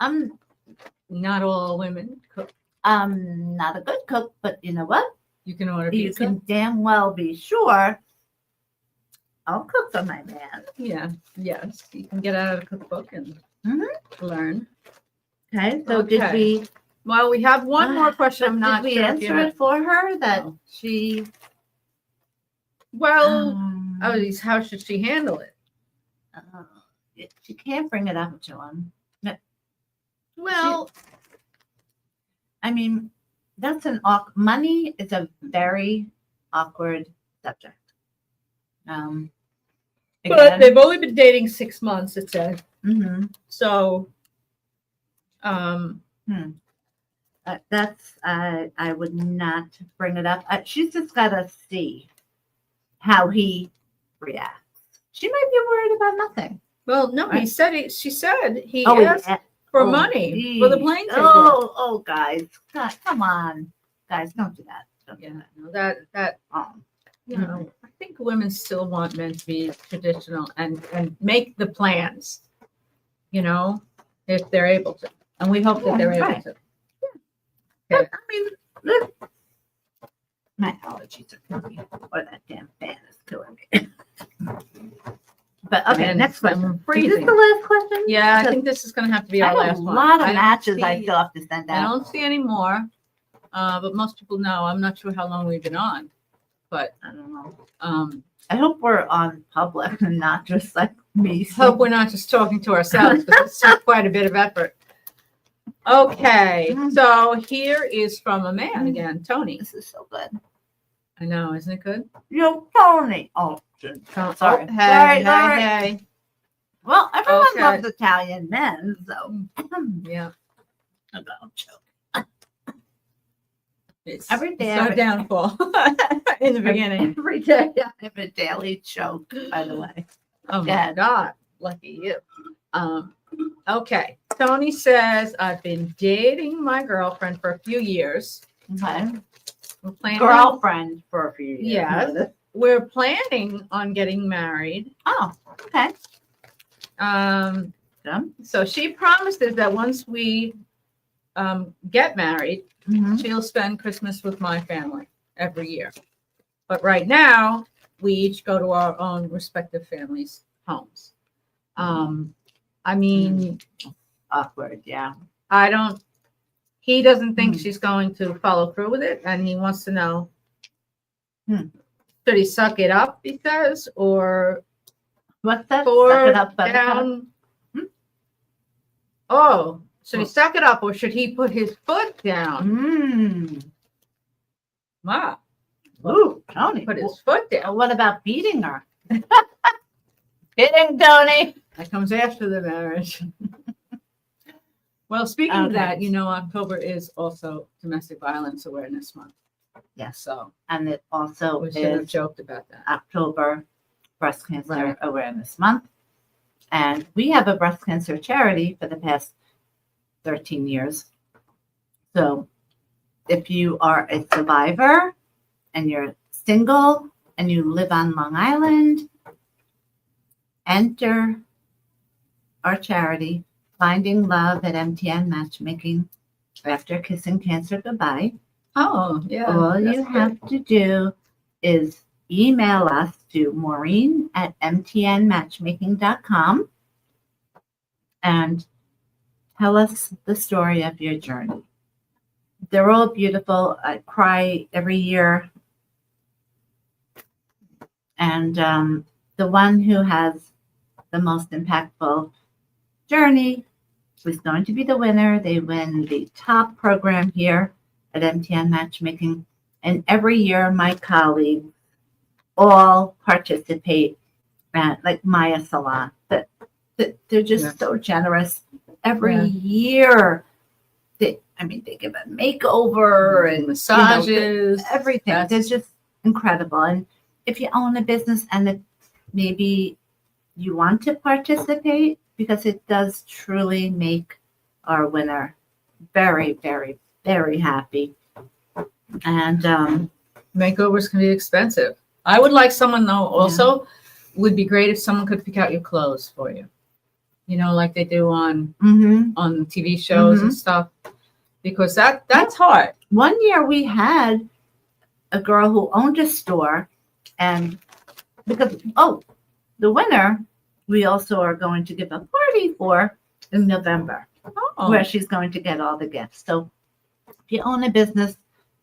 not all women cook. I'm not a good cook, but you know what? You can order pizza. You can damn well be sure I'll cook for my man. Yeah. Yes. You can get out of the cookbook and learn. Okay. So did we? Well, we have one more question. I'm not sure. Did we answer it for her that she? Well, how should she handle it? She can't bring it up to him. Well, I mean, that's money is a very awkward subject. But they've only been dating 6 months, it said. So, that's I would not bring it up. She's just got to see how he reacts. She might be worried about nothing. Well, no, she said he asked for money for the plane ticket. Guys, God, come on, guys, don't do that. You know, I think women still want men to be traditional and make the plans. You know, if they're able to, and we hope that they're able to. Yeah. I mean, look, my allergies are killing me, or that damn fan is killing me. But okay, next question. Is this the last question? Yeah, I think this is going to have to be our last one. A lot of matches I still have to send out. I don't see any more, but most people know. I'm not sure how long we've been on, but I don't know. I hope we're on public and not just like me. Hope we're not just talking to ourselves because it's quite a bit of effort. Okay, so here is from a man again, Tony. This is so good. I know, isn't it good? Yo, Tony. Oh, sorry. Hey. Well, everyone loves Italian men, so yeah. I'm gonna choke. It's every day. It's our downfall in the beginning. Every day I have a daily choke, by the way. Oh my God. Lucky you. Okay. Tony says, I've been dating my girlfriend for a few years. Okay. We're planning girlfriend for a few years. Yeah. We're planning on getting married. Oh, okay. So she promises that once we get married, she'll spend Christmas with my family every year. But right now, we each go to our own respective families' homes. I mean, awkward, yeah. He doesn't think she's going to follow through with it, and he wants to know, should he suck it up, he says, or what's that? Suck it up, down? Oh, should he suck it up, or should he put his foot down? Wow. Ooh, Tony. Put his foot down. What about beating her? Kidding, Tony. That comes after the marriage. Well, speaking of that, October is also Domestic Violence Awareness Month. Yes. So, and it also we should have is joked about that. October Breast Cancer Awareness Month. And we have a breast cancer charity for the past 13 years. So if you are a survivor and you're single and you live on Long Island, enter our charity, Finding Love at MTN Matchmaking after kissing cancer goodbye. Oh, yeah. All you have to do is email us to maureen@mtnmatchmaking.com and tell us the story of your journey. They're all beautiful. I cry every year. And the one who has the most impactful journey is going to be the winner. They win the top program here at MTN Matchmaking. And every year, my colleagues all participate at, like Maya Salon. They're just so generous. Every year, they give a makeover and massages, everything. They're just incredible. And if you own a business and maybe you want to participate, because it does truly make our winner very, very, very happy. And makeovers can be expensive. I would like someone though also would be great if someone could pick out your clothes for you. Like they do on TV shows and stuff. Because that's hard. One year we had a girl who owned a store, and because the winner we also are going to give a party for in November, where she's going to get all the gifts. So if you own a business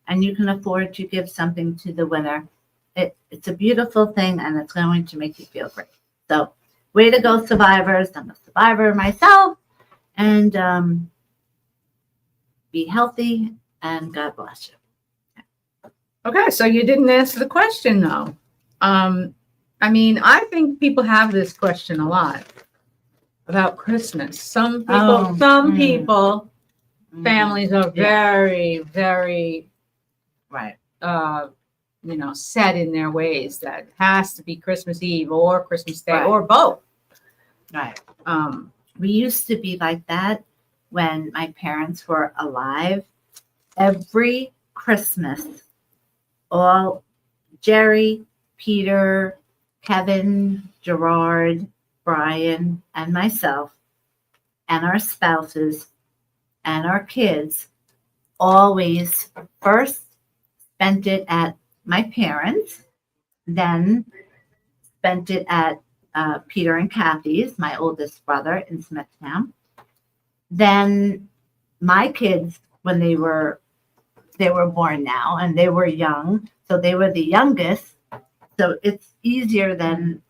and you can afford to give something to the winner, it's a beautiful thing, and it's going to make you feel great. So way to go, survivors. I'm a survivor myself, and be healthy, and God bless you. Okay, so you didn't answer the question though. I think people have this question a lot about Christmas. Some people, families are very, very set in their ways that it has to be Christmas Eve or Christmas Day or both. Right. We used to be like that when my parents were alive. Every Christmas, all Jerry, Peter, Kevin, Gerard, Brian, and myself, and our spouses, and our kids always first spent it at my parents', then spent it at Peter and Kathy's, my oldest brother in Smithtown. Then my kids, when they were born now, and they were young, so they were the youngest. So it's easier than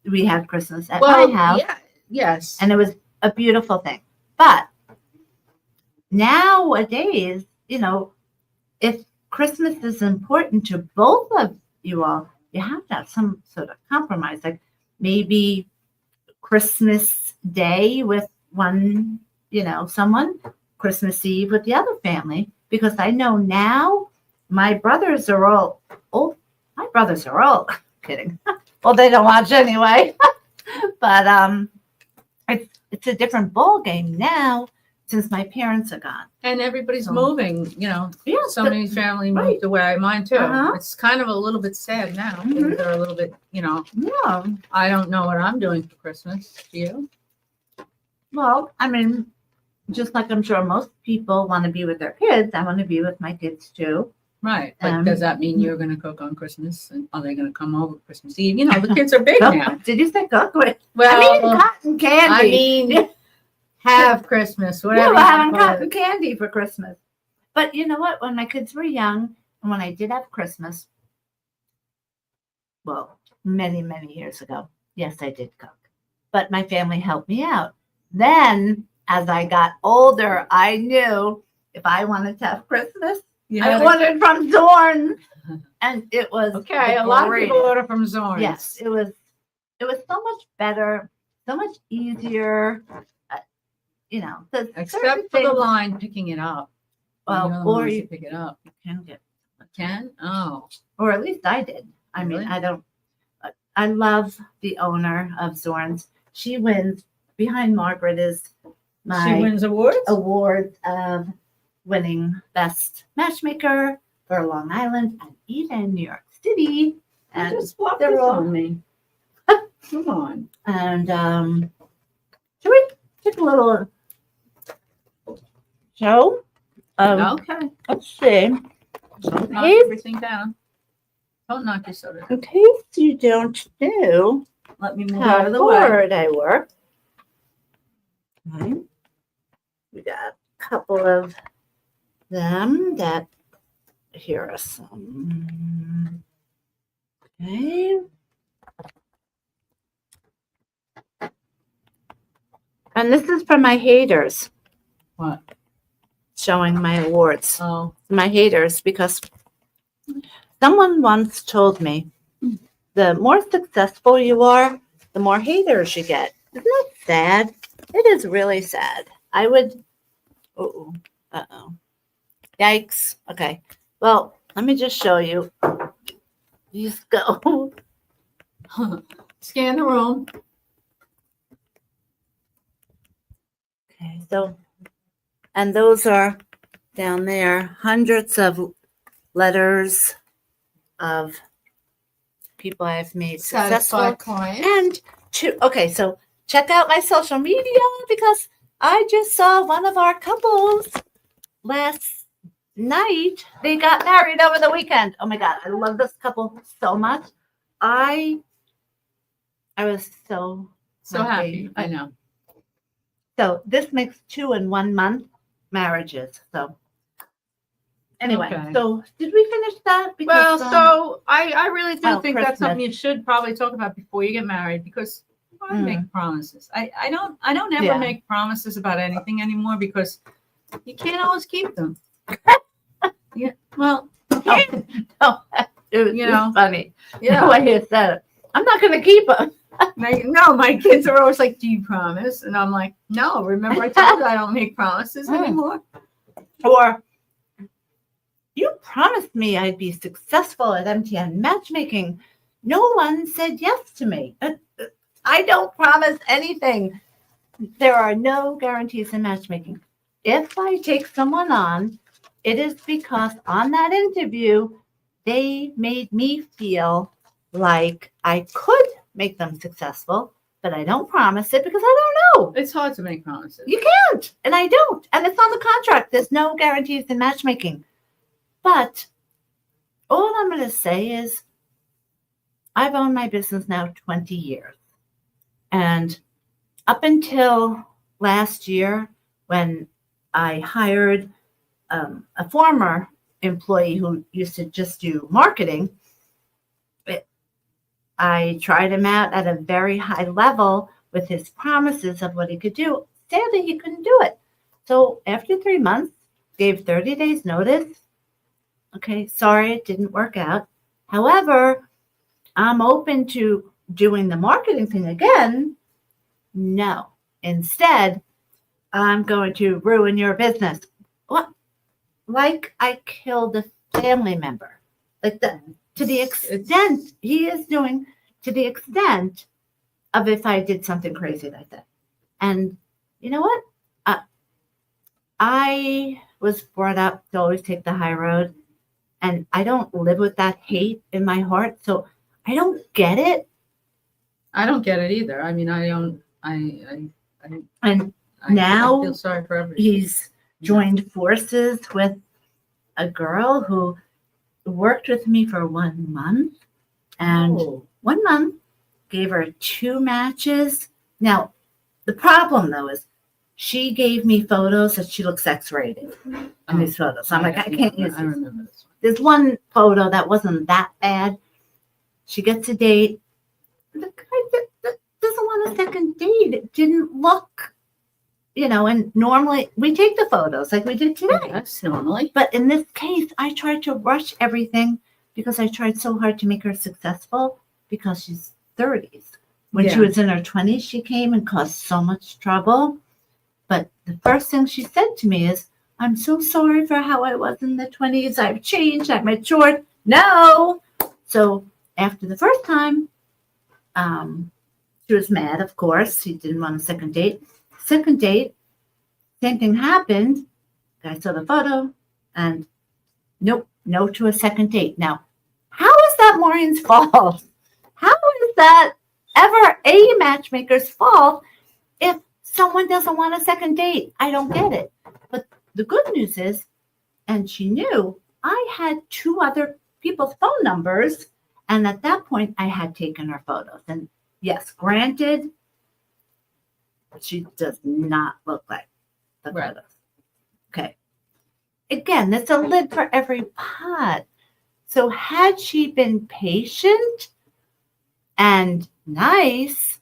we had Christmas at my house. Yeah, yes. And it was a beautiful thing. But nowadays, if Christmas is important to both of you all, you have to have some sort of compromise. Like maybe Christmas Day with one, someone, Christmas Eve with the other family. Because I know now my brothers are all kidding. Well, they don't watch anyway. But it's a different ball game now since my parents are gone. And everybody's moving, somebody's family moved away. Mine too. It's kind of a little bit sad now. They're a little bit, I don't know what I'm doing for Christmas. Do you? Well, just like I'm sure most people want to be with their kids, I want to be with my kids too. Right. But does that mean you're going to cook on Christmas? And are they going to come over Christmas Eve? The kids are big now. Did you say cook with? Well, cotton candy. Have Christmas, whatever. We're having cotton candy for Christmas. But you know what? When my kids were young, and when I did have Christmas, well, many, many years ago, yes, I did cook. But my family helped me out. Then, as I got older, I knew if I wanted to have Christmas, I ordered from Zorn. And it was a lot of people order from Zorn. Yes, it was it was so much better, so much easier. You know, except for the line picking it up. Well, or you pick it up. You can get. Can? Oh. Or at least I did. I mean, Really? I don't. I love the owner of Zorn's. She wins. Behind Margaret is She wins awards? awards of winning best matchmaker for Long Island and even New York City. And just flop this on me. Come on. And should we take a little show? Okay. Let's see. Don't knock everything down. Don't knock your soda down. In case you don't know, Let me move out of the way. hard I work. Okay. We got a couple of them that here are some. Okay. And this is from my haters. What? Showing my awards. Oh. My haters, because someone once told me the more successful you are, the more haters you get. Isn't that sad? It is really sad. I would. Uh-oh. Yikes. Okay. Well, let me just show you. These go. Scan the room. Okay. So, and those are down there, hundreds of letters of people I've made successful. Satisfied clients. And okay, so check out my social media because I just saw one of our couples last night. They got married over the weekend. Oh my God, I love this couple so much. I was so happy. I know. So this makes 2 in 1 month marriages. So anyway, Okay. So did we finish that? Well, so I really do think that's Christmas. something you should probably talk about before you get married, because I make promises. I don't ever make promises about anything anymore because you can't always keep them. Yeah. Well, no, it was funny. Yeah. The way you said it. I'm not going to keep them. No, my kids are always like, "Do you promise?" And I'm like, "No. Remember, I told you I don't make promises anymore." Or you promised me I'd be successful at MTN matchmaking. No one said yes to me. I don't promise anything. There are no guarantees in matchmaking. If I take someone on, it is because on that interview, they made me feel like I could make them successful, but I don't promise it because I don't know. It's hard to make promises. You can't, and I don't. And it's on the contract. There's no guarantees in matchmaking. But all I'm going to say is I've owned my business now 20 years. And up until last year, when I hired a former employee who used to just do marketing, I tried him out at a very high level with his promises of what he could do. Sadly, he couldn't do it. So after 3 months, gave 30 days notice. Okay, sorry, it didn't work out. However, I'm open to doing the marketing thing again. No. Instead, I'm going to ruin your business. What? Like I killed a family member. Like that. To the extent he is doing, to the extent of if I did something crazy like that. And you know what? I was brought up to always take the high road, and I don't live with that hate in my heart. So I don't get it. I don't get it either. I mean, I don't. Now I feel sorry for everybody. He's joined forces with a girl who worked with me for 1 month, and 1 month gave her 2 matches. Now, the problem though is she gave me photos that she looks X-rated in these photos. So I'm like, I can't use I remember this one. There's one photo that wasn't that bad. She gets a date. The guy doesn't want a second date. It didn't look, and normally we take the photos like we did today. Yes, normally. But in this case, I tried to rush everything because I tried so hard to make her successful because she's 30s. When she was in her 20s, she came and caused so much trouble. But the first thing she said to me is, I'm so sorry for how I was in the 20s. I've changed. I've matured. No. So after the first time, she was mad, of course. She didn't want a second date. Second date, same thing happened. I saw the photo and nope, no to a second date. Now, how is that Maureen's fault? How is that ever a matchmaker's fault if someone doesn't want a second date? I don't get it. But the good news is, and she knew, I had 2 other people's phone numbers. And at that point, I had taken her photos. And yes, granted, she does not look like the photos. Okay. Again, there's a lid for every pot. So had she been patient and nice,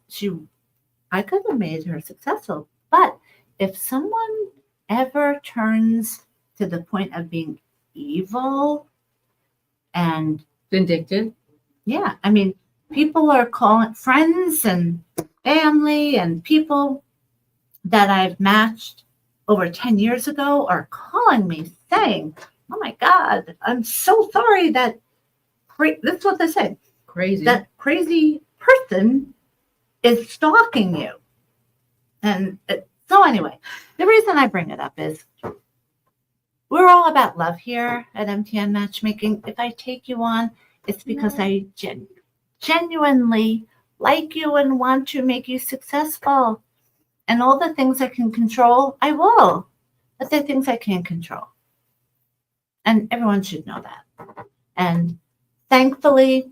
I could have made her successful. But if someone ever turns to the point of being evil and vindictive, yeah, I mean, people are calling friends and family and people that I've matched over 10 years ago are calling me saying, oh my God, I'm so sorry that this is what they say. Crazy. That crazy person is stalking you. And so anyway, the reason I bring it up is we're all about love here at MTN Matchmaking. If I take you on, it's because I genuinely like you and want to make you successful. And all the things I can control, I will. But the things I can't control. And everyone should know that. And thankfully,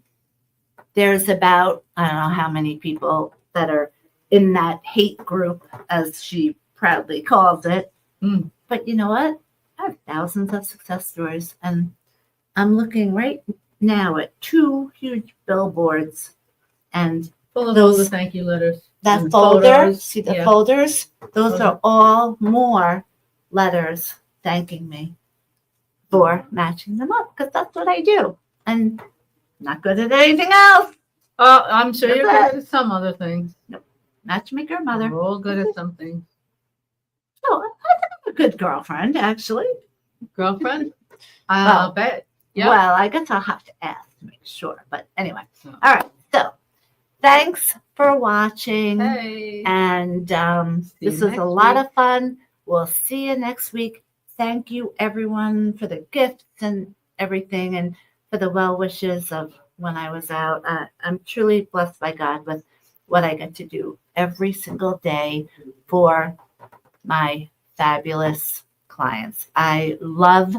there's about, I don't know how many people that are in that hate group, as she proudly calls it. But you know what? I have thousands of success stories. And I'm looking right now at 2 huge billboards. And full of all the thank you letters. That folder, see the folders? Those are all more letters thanking me for matching them up, because that's what I do. And not good at anything else. I'm sure you're good at some other things. Nope. Matchmaker mother. We're all good at some things. Oh, I think I'm a good girlfriend, actually. Girlfriend? I'll bet. Yep. Well, I guess I'll have to ask to make sure. But anyway. All right. So thanks for watching. Hey. And this was a lot of fun. We'll see you next week. Thank you, everyone, for the gifts and everything, and for the well wishes of when I was out. I'm truly blessed by God with what I get to do every single day for my fabulous clients. I love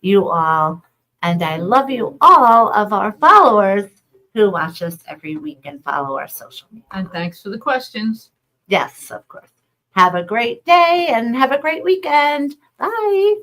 you all, and I love you all of our followers who watch us every week and follow our social media. And thanks for the questions. Yes, of course. Have a great day and have a great weekend. Bye.